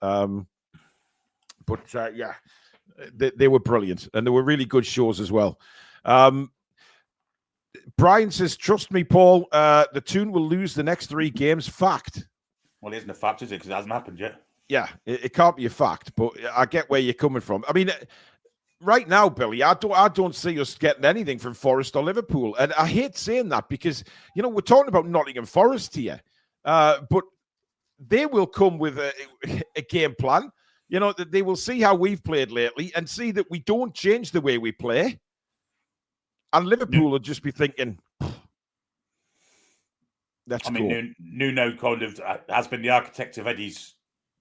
Yeah. They were brilliant, and they were really good shows as well. Brian says, "Trust me, Paul, the Toon will lose the next 3 games." Fact. Well, it isn't a fact, is it? Because it hasn't happened yet. Yeah, it can't be a fact, but I get where you're coming from. I mean, right now, Billy, I don't see us getting anything from Forest or Liverpool, and I hate saying that because we're talking about Nottingham Forest here, but they will come with a game plan. They will see how we've played lately and see that we don't change the way we play. And Liverpool will just be thinking, that's cool. Nuno kind of has been the architect of Eddie's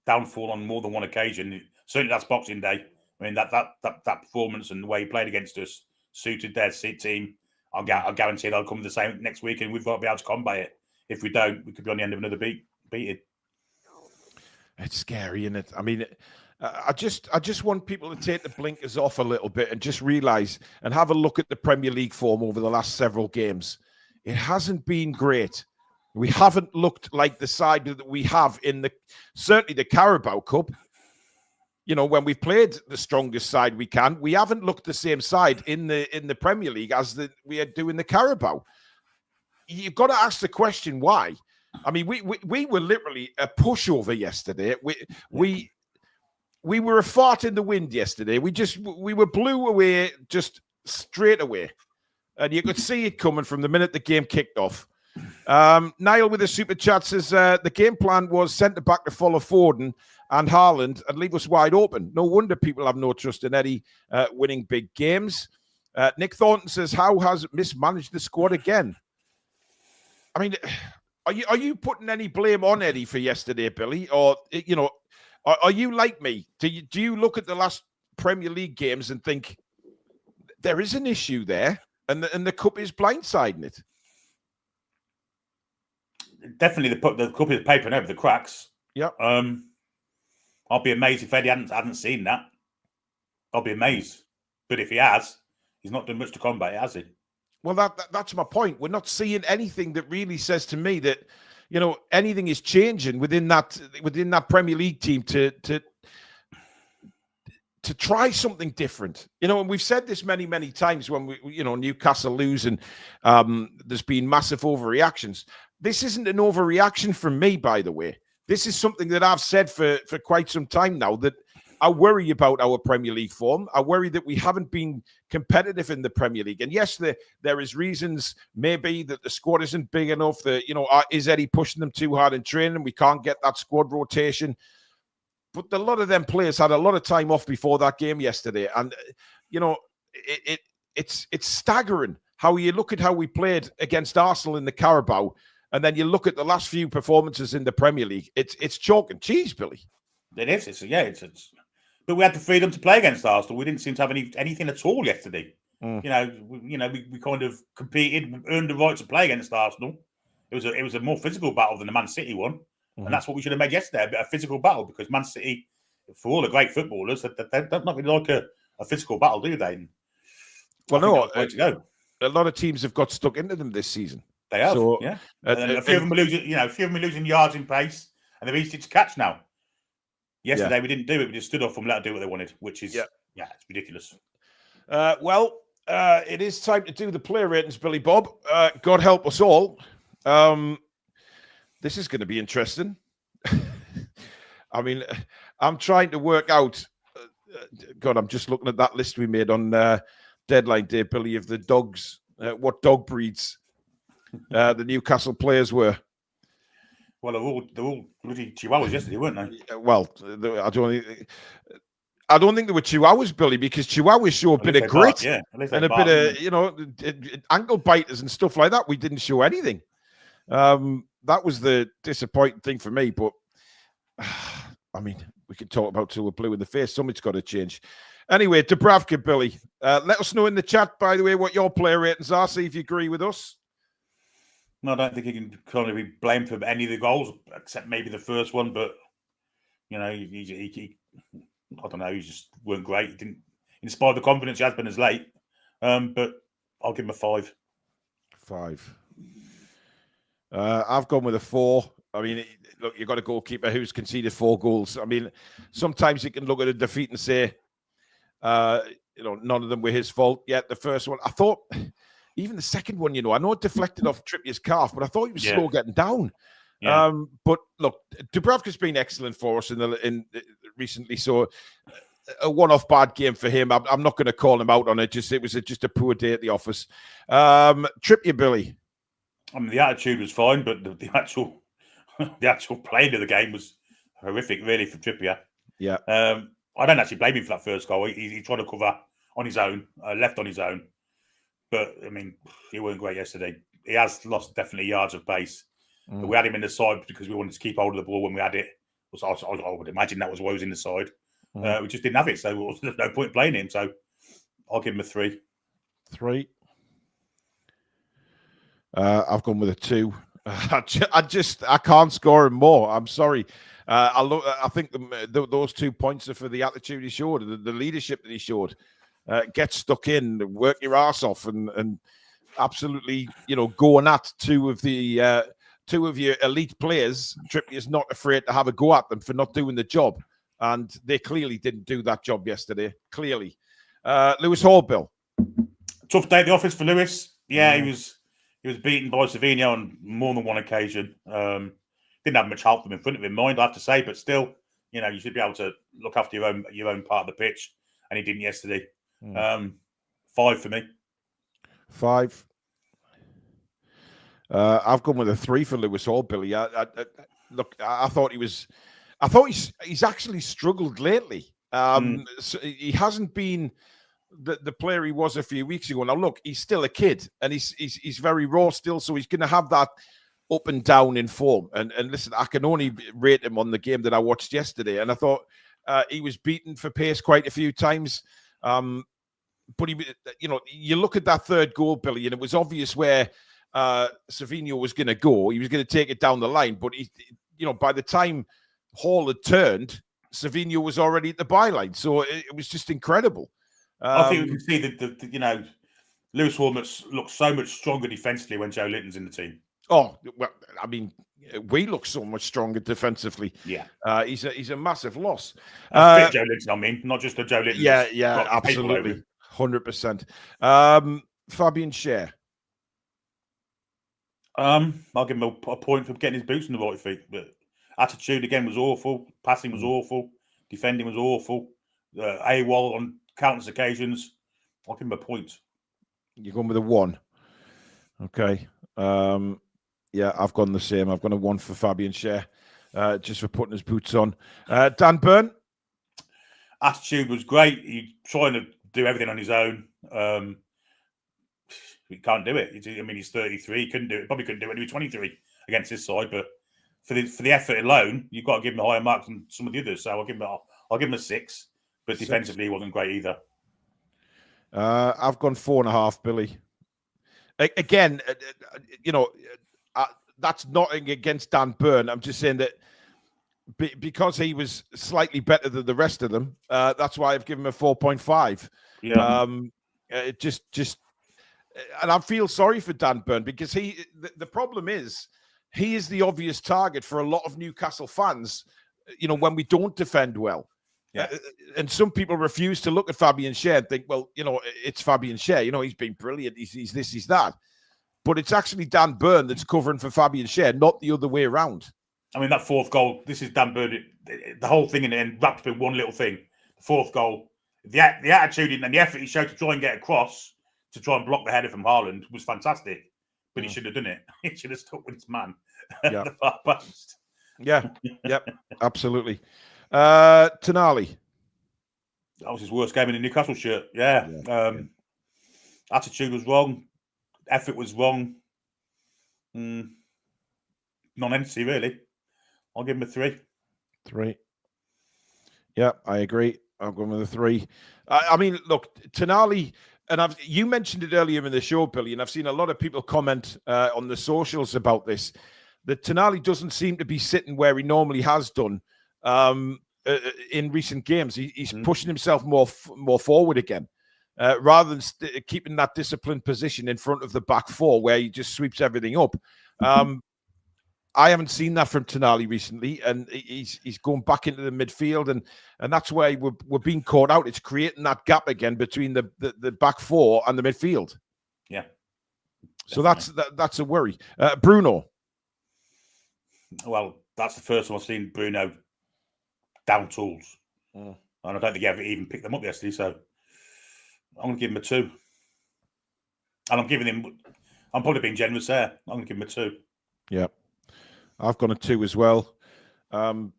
downfall on more than one occasion. Certainly that's Boxing Day. I mean, that performance and the way he played against us suited their team. I'll guarantee they'll come the same next week, and we've got to be able to combat it. If we don't, we could be on the end of another beating. It's scary, isn't it? I mean, I just want people to take the blinkers off a little bit and just realize and have a look at the Premier League form over the last several games. It hasn't been great. We haven't looked like the side that we have in certainly the Carabao Cup. When we've played the strongest side we can, we haven't looked the same side in the Premier League as we are doing the Carabao. You've got to ask the question why. I mean, we were literally a pushover yesterday. We were a fart in the wind yesterday. We were blew away just straight away. And you could see it coming from the minute the game kicked off. Niall with a super chat says, the game plan was centre-back to follow Foden and Haaland and leave us wide open. No wonder people have no trust in Eddie winning big games. Nick Thornton says, Howe has mismanaged the squad again. I mean, are you putting any blame on Eddie for yesterday, Billy? Or, are you like me? Do you look at the last Premier League games and think there is an issue there and the cup is blindsiding it? Definitely the cup is papering over the cracks. Yeah. I'll be amazed if Eddie hadn't seen that. I'll be amazed. But if he has, he's not done much to combat it, has he? Well, that's my point. We're not seeing anything that really says to me that, anything is changing within that Premier League team to to try something different, and we've said this many, many times when Newcastle lose and there's been massive overreactions. This isn't an overreaction from me, by the way. This is something that I've said for quite some time now, that I worry about our Premier League form. I worry that we haven't been competitive in the Premier League. And yes, there is reasons maybe that the squad isn't big enough, that, is Eddie pushing them too hard in training? We can't get that squad rotation. But a lot of them players had a lot of time off before that game yesterday. And, it's staggering how you look at how we played against Arsenal in the Carabao, and then you look at the last few performances in the Premier League. It's chalk and cheese, Billy. It is. It's but we had the freedom to play against Arsenal. We didn't seem to have anything at all yesterday. We kind of competed, earned the right to play against Arsenal. It was a more physical battle than the Man City one. And that's what we should have made yesterday, a physical battle, because Man City, for all the great footballers, they don't really like a physical battle, do they? Well, no, to go. A lot of teams have got stuck into them this season. They have, yeah. And a few of them are losing yards in pace, and they're easy to catch now. Yesterday we didn't do it; we just stood off and let them do what they wanted, which is it's ridiculous. It is time to do the player ratings, Billy Bob. God help us all. This is going to be interesting. I mean, I'm trying to work out. God, I'm just looking at that list we made on deadline day, Billy, of the dogs, what dog breeds the Newcastle players were. Well, they're all bloody Chihuahuas yesterday, weren't they? Well, I don't think they were Chihuahuas, Billy, because Chihuahuas show a bit of grit and a bit of, ankle biters and stuff like that. We didn't show anything. That was the disappointing thing for me. But, I mean, we could talk about till we're blue in the face. Something's got to change. Anyway, Dubravka, Billy, let us know in the chat, by the way, what your player ratings are. See if you agree with us. No, I don't think he can kind of be blamed for any of the goals, except maybe the first one. But, he I don't know, he just weren't great. He didn't inspire the confidence he has been as late. But I'll give him a 5. 5. I've gone with a 4. I mean, look, you've got a goalkeeper who's conceded 4 goals. I mean, sometimes you can look at a defeat and say, none of them were his fault. Yet the first one, I thought, even the second one, I know it deflected off Trippier's calf, but I thought he was slow getting down. Yeah. But look, Dubravka's been excellent for us in recently. So a one-off bad game for him. I'm not going to call him out on it. It was just a poor day at the office. Trippier, Billy. I mean, the attitude was fine, but the actual playing of the game was horrific, really, for Trippier. Yeah. I don't actually blame him for that first goal. He tried to cover on his own, left on his own. But, I mean, he weren't great yesterday. He has lost definitely yards of pace. But we had him in the side because we wanted to keep hold of the ball when we had it. I would imagine that was why he was in the side. We just didn't have it, so there's no point playing him. So I'll give him a 3. 3. I've gone with a 2. I can't score him more. I'm sorry. I think those 2 points are for the attitude he showed, the leadership that he showed. Get stuck in, work your ass off, and absolutely, going at two of your elite players. Trippier's not afraid to have a go at them for not doing the job, and they clearly didn't do that job yesterday. Clearly, Lewis Hall, Bill. Tough day at the office for Lewis. Yeah, he was beaten by Savinho on more than one occasion. Didn't have much help from in front of him, mind, I have to say, but still, you should be able to look after your own part of the pitch, and he didn't yesterday. 5 for me. 5. I've gone with a 3 for Lewis Hall, Billy. I thought he's actually struggled lately. So he hasn't been the player he was a few weeks ago. Now, look, he's still a kid, and he's very raw still, so he's going to have that up and down in form. And listen, I can only rate him on the game that I watched yesterday, and I thought he was beaten for pace quite a few times. But you look at that third goal, Billy, and it was obvious where Savinho was going to go. He was going to take it down the line, but by the time Hall had turned, Savinho was already at the byline. So it was just incredible. I think we can see that Lewis Hall looks so much stronger defensively when Joe Linton's in the team. Oh, well, I mean, we look so much stronger defensively. Yeah. He's a massive loss. Fit Joe Linton, I mean, not just a Joe Linton. Yeah, absolutely. 100%. Fabian Schär. I'll give him a point for getting his boots on the right feet. But attitude again was awful. Passing was awful. Defending was awful. AWOL on countless occasions. I'll give him a point. You're going with a 1. Okay. Yeah, I've gone the same. I've gone a 1 for Fabian Schär, just for putting his boots on. Dan Burn. Attitude was great. He's trying to do everything on his own. He can't do it. I mean, he's 33. He couldn't do it. Probably couldn't do it when he was 23 against this side. But for the effort alone, you've got to give him a higher mark than some of the others. So I'll give him a 6. But defensively, he wasn't great either. I've gone 4.5, Billy. Again, that's nothing against Dan Burn. I'm just saying that because he was slightly better than the rest of them, that's why I've given him a 4.5. Yeah. And I feel sorry for Dan Burn because the problem is he is the obvious target for a lot of Newcastle fans, when we don't defend well. Yeah. And some people refuse to look at Fabian Schär and think, well, it's Fabian Schär. He's been brilliant. He's this, he's that. But it's actually Dan Burn that's covering for Fabian Schär, not the other way around. I mean, that 4th goal, this is Dan Burn. The whole thing in the end wrapped up in one little thing. The 4th goal, the attitude and the effort he showed to try and get across, to try and block the header from Haaland was fantastic. But he should have done it. He should have stuck with his man. Yeah. The far post. Yeah. Yep. Absolutely. Tonali. That was his worst game in the Newcastle shirt. Yeah. Attitude was wrong. Effort was wrong. Non-entity, really. I'll give him a 3. 3. Yeah, I agree. I'm going with a 3. I mean, look, Tonali, and you mentioned it earlier in the show, Billy, and I've seen a lot of people comment on the socials about this, that Tonali doesn't seem to be sitting where he normally has done in recent games. He's pushing himself more forward again, rather than keeping that disciplined position in front of the back 4 where he just sweeps everything up. I haven't seen that from Tonali recently, and he's going back into the midfield, and that's where we're being caught out. It's creating that gap again between the back 4 and the midfield. Yeah. So that's a worry. Bruno. Well, that's the first time I've seen Bruno down tools. And I don't think he ever even picked them up yesterday, so I'm going to give him a 2. And I'm probably being generous there. I'm going to give him a 2. Yeah. I've gone a 2 as well. I mean,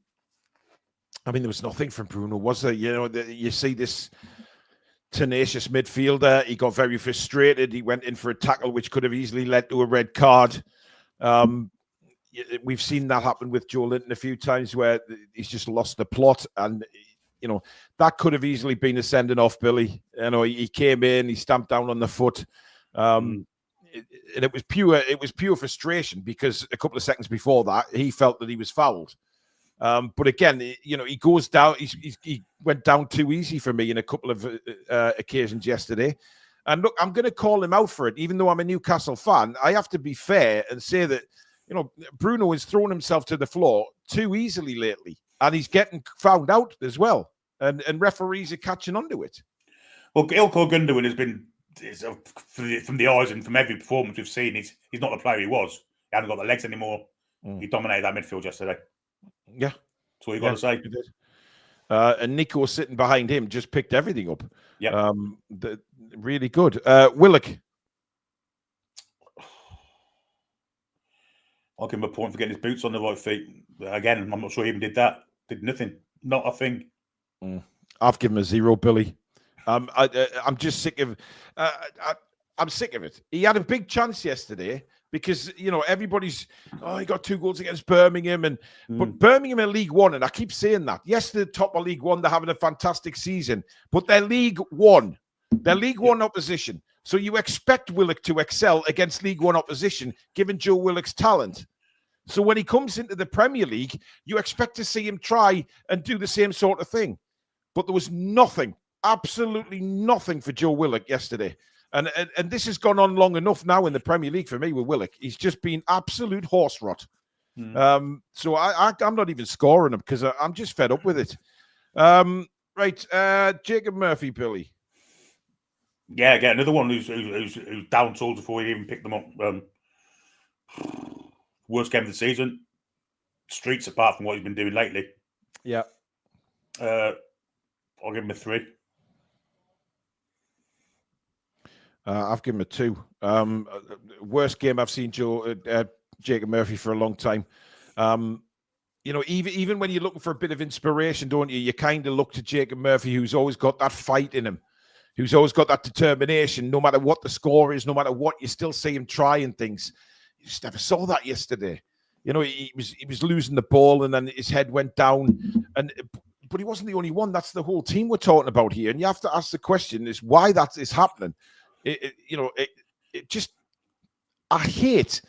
there was nothing from Bruno, was there? You see this tenacious midfielder. He got very frustrated. He went in for a tackle which could have easily led to a red card. We've seen that happen with Joe Linton a few times where he's just lost the plot, and that could have easily been a sending off, Billy. He came in, he stamped down on the foot. And it was pure frustration because a couple of seconds before that he felt that he was fouled. But again, he goes down. He went down too easy for me in a couple of occasions yesterday. And look, I'm going to call him out for it, even though I'm a Newcastle fan. I have to be fair and say that Bruno is throwing himself to the floor too easily lately, and he's getting found out as well. And referees are catching on to it. Well, Ilkay Gundogan has been. From the eyes and from every performance we've seen, he's not the player he was. He hasn't got the legs anymore. He dominated that midfield yesterday. Yeah. That's all you got to say. And Nico sitting behind him just picked everything up. Yeah. Really good. Willock. I'll give him a point for getting his boots on the right feet. Again, I'm not sure he even did that. Did nothing. Not a thing. I've given him a 0, Billy. I'm just sick of. I'm sick of it. He had a big chance yesterday because everybody's. He got 2 goals against Birmingham, but Birmingham in League One, and I keep saying that. Yes, they're top of League One. They're having a fantastic season, but they're League One. They're League One opposition. So you expect Willock to excel against League One opposition, given Joe Willock's talent. So when he comes into the Premier League, you expect to see him try and do the same sort of thing. But there was nothing. Absolutely nothing for Joe Willock yesterday. And this has gone on long enough now in the Premier League for me with Willock. He's just been absolute horse rot. So I'm not even scoring them because I'm just fed up with it. Right, Jacob Murphy, Billy. Yeah, again, another one who's down tools before he even picked them up. Worst game of the season. Streets, apart from what he's been doing lately. Yeah. I'll give him a 3. I've given him a 2. Worst game I've seen Jacob Murphy for a long time. Even when you're looking for a bit of inspiration, don't you? You kind of look to Jacob Murphy, who's always got that fight in him, who's always got that determination. No matter what the score is, no matter what, you still see him trying things. You just never saw that yesterday. He was losing the ball, and then his head went down. But he wasn't the only one. That's the whole team we're talking about here. And you have to ask the question: is why that is happening? I hate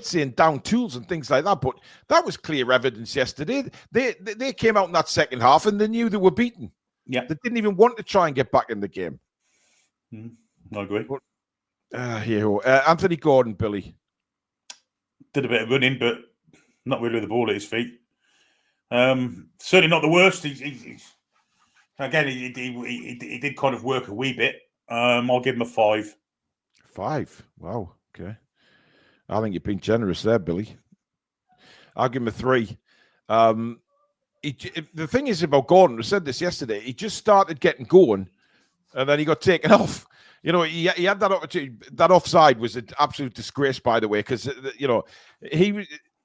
seeing down tools and things like that, but that was clear evidence yesterday. They came out in that second half and they knew they were beaten. Yeah, they didn't even want to try and get back in the game. I agree. Anthony Gordon, Billy, did a bit of running, but not really with the ball at his feet. Certainly not the worst. He did kind of work a wee bit. I'll give him a 5. 5. Wow. Okay. I think you've been generous there, Billy. I'll give him a 3. The thing is about Gordon, we said this yesterday, he just started getting going and then he got taken off. He had that opportunity. That offside was an absolute disgrace, by the way, because,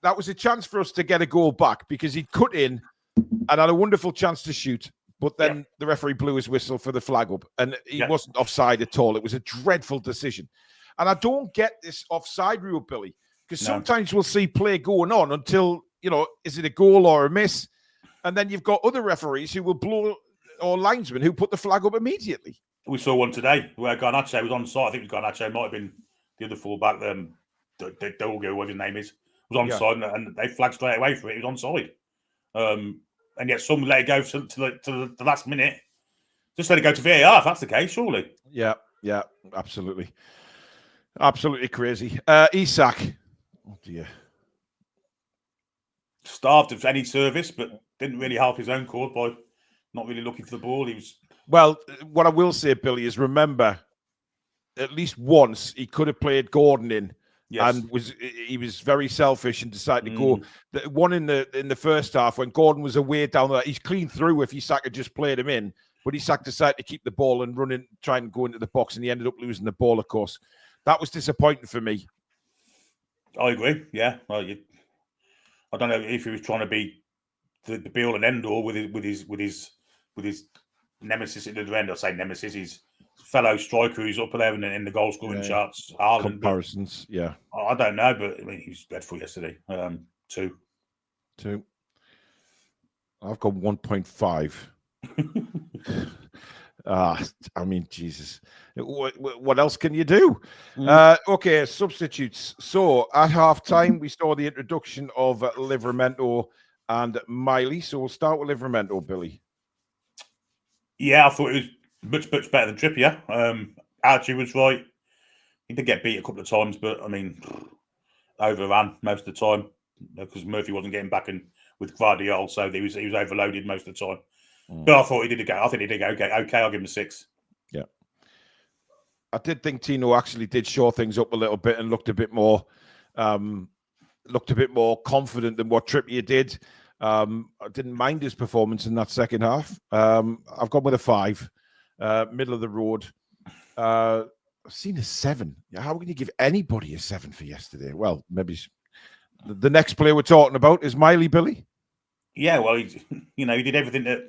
that was a chance for us to get a goal back because he'd cut in and had a wonderful chance to shoot. But then the referee blew his whistle for the flag up and he wasn't offside at all. It was a dreadful decision. And I don't get this offside rule, Billy, because sometimes we'll see play going on until, is it a goal or a miss? And then you've got other referees who will blow, or linesmen who put the flag up immediately. We saw one today where Garnacho was on side. I think Garnacho might have been the other fullback, Dolgo, whatever his name is, was on side and they flagged straight away for it. He was on side. And yet some let it go to the last minute. Just let it go to VAR if that's the case, surely. Yeah, absolutely. Absolutely crazy. Isak. Oh, dear. Starved of any service, but didn't really help his own cause by not really looking for the ball. Well, what I will say, Billy, is remember, at least once he could have played Gordon in. Yes. And he was very selfish and decided to go. The one in the first half when Gordon was away down there, he's clean through if Isak had just played him in. But Isak decided to keep the ball and try and go into the box, and he ended up losing the ball, of course. That was disappointing for me. I agree. Yeah, well, I don't know if he was trying to be the be all and end all with his nemesis at the other end. I say nemesis, his fellow striker who's up there in the goal scoring charts. Haaland, comparisons, I don't know, but I mean he was dreadful yesterday. 2. I've got 1.5. I mean, Jesus. What else can you do? Okay, substitutes. So at half-time, we saw the introduction of Livramento and Miley. So we'll start with Livramento, Billy. Yeah, I thought it was much better than Trippier. Archie was right. He did get beat a couple of times, but I mean, overran most of the time because Murphy wasn't getting back in with Guardiola, so he was overloaded most of the time. But I thought he did go. I think he did go okay. I'll give him a 6. Yeah, I did think Tino actually did shore things up a little bit and looked a bit more confident than what Trippier did. I didn't mind his performance in that second half. I've gone with a 5, middle of the road. I've seen a 7. How can you give anybody a 7 for yesterday? Well, maybe the next player we're talking about is Miley, Billy. Yeah, well, he did everything that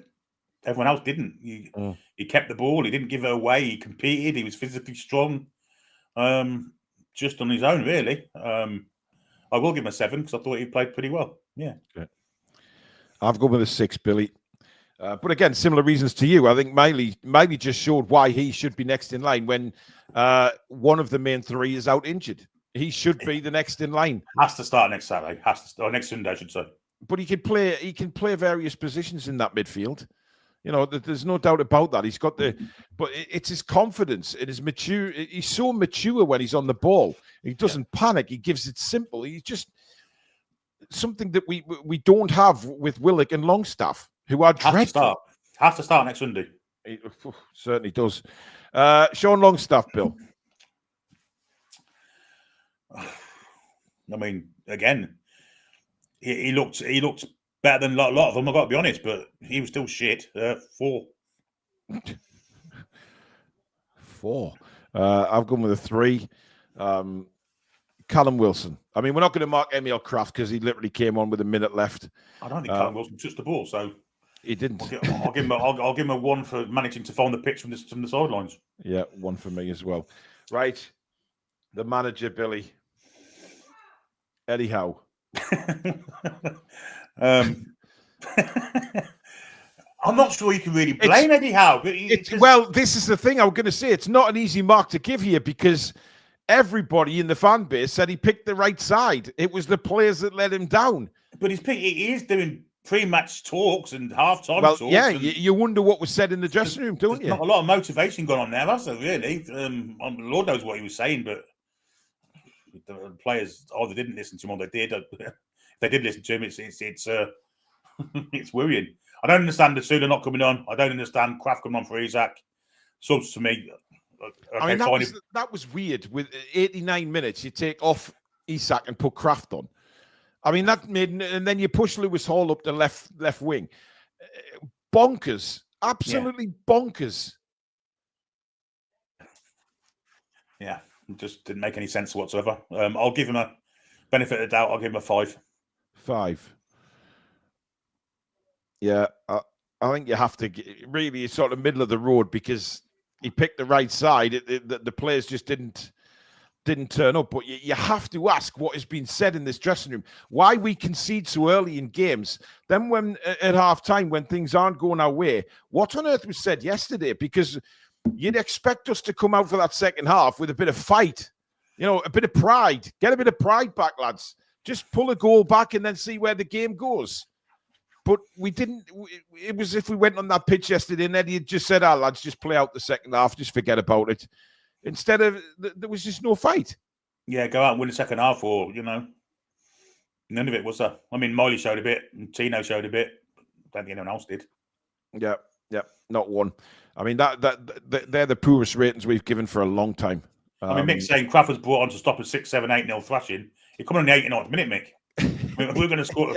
everyone else didn't. He kept the ball. He didn't give it away. He competed. He was physically strong, just on his own, really. I will give him a 7 because I thought he played pretty well. Yeah. Okay. I've gone with a 6, Billy. But again, similar reasons to you. I think Miley just showed why he should be next in line when one of the main 3 is out injured. He should be the next in line. Has to start next Saturday. Or next Sunday, I should say. But he can play various positions in that midfield. There's no doubt about that. He's got but it's his confidence and his mature. He's so mature when he's on the ball. He doesn't panic. He gives it simple. something that we don't have with Willock and Longstaff, who are dreadful. Has to start next Sunday. It certainly does. Sean Longstaff, Bill. I mean, again, he looked better than a lot of them. I've got to be honest, but he was still shit. 4. 4. I've gone with a 3. Callum Wilson. I mean, we're not going to mark Emil Kraft because he literally came on with a minute left. I don't think Callum Wilson touched the ball, so he didn't. I'll give him a 1 for managing to find the pitch from the sidelines. Yeah, 1 for me as well. Right, the manager, Billy. Eddie Howe. I'm not sure you can really blame Eddie Howe. Well, this is the thing I was going to say. It's not an easy mark to give here because everybody in the fan base said he picked the right side. It was the players that let him down. But he is doing pre-match talks and half-time talks. Yeah, you wonder what was said in the dressing room, don't you? Not a lot of motivation going on there, has there, really? Lord knows what he was saying, but the players either didn't listen to him or they did. If they did listen to him, it's it's worrying. I don't understand the Sula not coming on. I don't understand Kraft coming on for Isaac. Subs to me. I mean, that was weird. With 89 minutes, you take off Isak and put Kraft on. I mean, that made, and then you push Lewis Hall up the left wing. Bonkers, absolutely bonkers. Yeah, it just didn't make any sense whatsoever. I'll give him a benefit of the doubt. I'll give him a 5. 5. Yeah, I think you have to really, it's sort of middle of the road because he picked the right side. The players just didn't turn up. But you have to ask what has been said in this dressing room. Why we concede so early in games. Then when at half time, when things aren't going our way, what on earth was said yesterday? Because you'd expect us to come out for that second half with a bit of fight, a bit of pride. Get a bit of pride back, lads. Just pull a goal back and then see where the game goes. But we didn't. It was as if we went on that pitch yesterday and Eddie had just said, lads, just play out the second half. Just forget about it. Instead of, there was just no fight. Yeah, go out and win the second half or, none of it was there. I mean, Miley showed a bit and Tino showed a bit. I don't think anyone else did. Yeah, not one. I mean, they're the poorest ratings we've given for a long time. I mean, Mick's saying Kraft was brought on to stop a 6-7, 8-0 thrashing. You're coming on the 89th minute, Mick. We're going to score.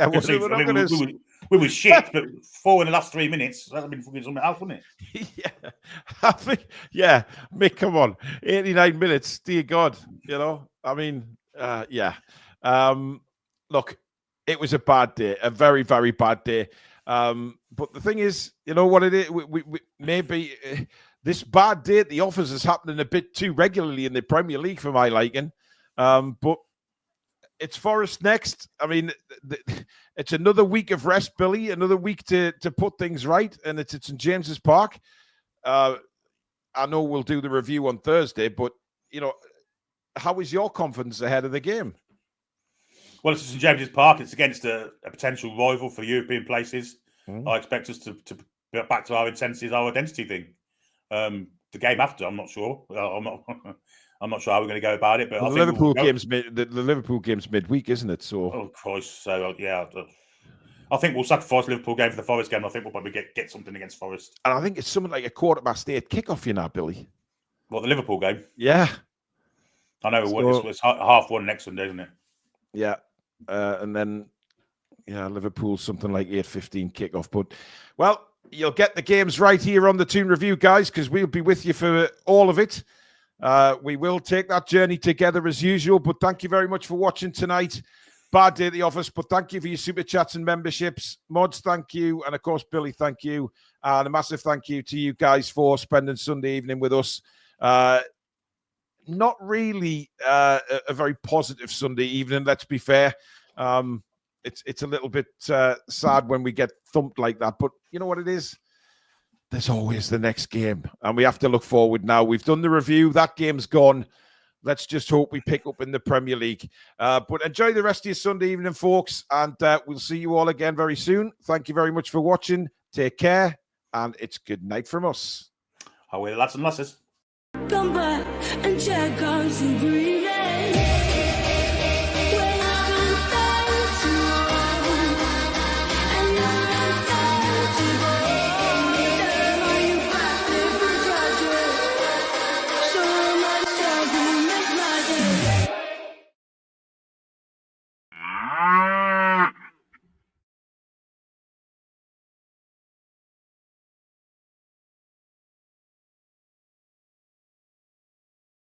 We were shit, but 4 in the last 3 minutes. That'd have been fucking something else, wouldn't it? Yeah, I think. Yeah, Mick, come on, 89 minutes. Dear God, I mean, yeah. Look, it was a bad day, a very, very bad day. But the thing is, you know what it is? We maybe this bad day at the office is happening a bit too regularly in the Premier League for my liking. But it's Forest next. I mean, it's another week of rest, Billy. Another week to put things right, and it's at St James's Park. I know we'll do the review on Thursday, but how is your confidence ahead of the game? Well, it's St James's Park. It's against a potential rival for European places. I expect us to get back to our intensity, our identity thing. The game after, I'm not sure. I'm not sure how we're going to go about it, but well, I think the Liverpool game's midweek, isn't it? So, oh Christ! So yeah, I think we'll sacrifice the Liverpool game for the Forest game. I think we'll probably get something against Forest. And I think it's something like a 8:15 kickoff, Billy. What, the Liverpool game? Yeah, I know. It's 1:30 next Sunday, isn't it? Yeah, and then Liverpool's something like 8:15 kickoff. But well, you'll get the games right here on the Toon Review, guys, because we'll be with you for all of it. We will take that journey together as usual, but thank you very much for watching tonight. Bad day at the office, but thank you for your super chats and memberships. Mods, thank you. And of course, Billy, thank you. And a massive thank you to you guys for spending Sunday evening with us. Not really a very positive Sunday evening, let's be fair. It's a little bit sad when we get thumped like that, but you know what it is? There's always the next game, and we have to look forward now. We've done the review. That game's gone. Let's just hope we pick up in the Premier League. But enjoy the rest of your Sunday evening, folks, and we'll see you all again very soon. Thank you very much for watching. Take care, and it's good night from us. Away, lads and lasses. Come back and check out some green.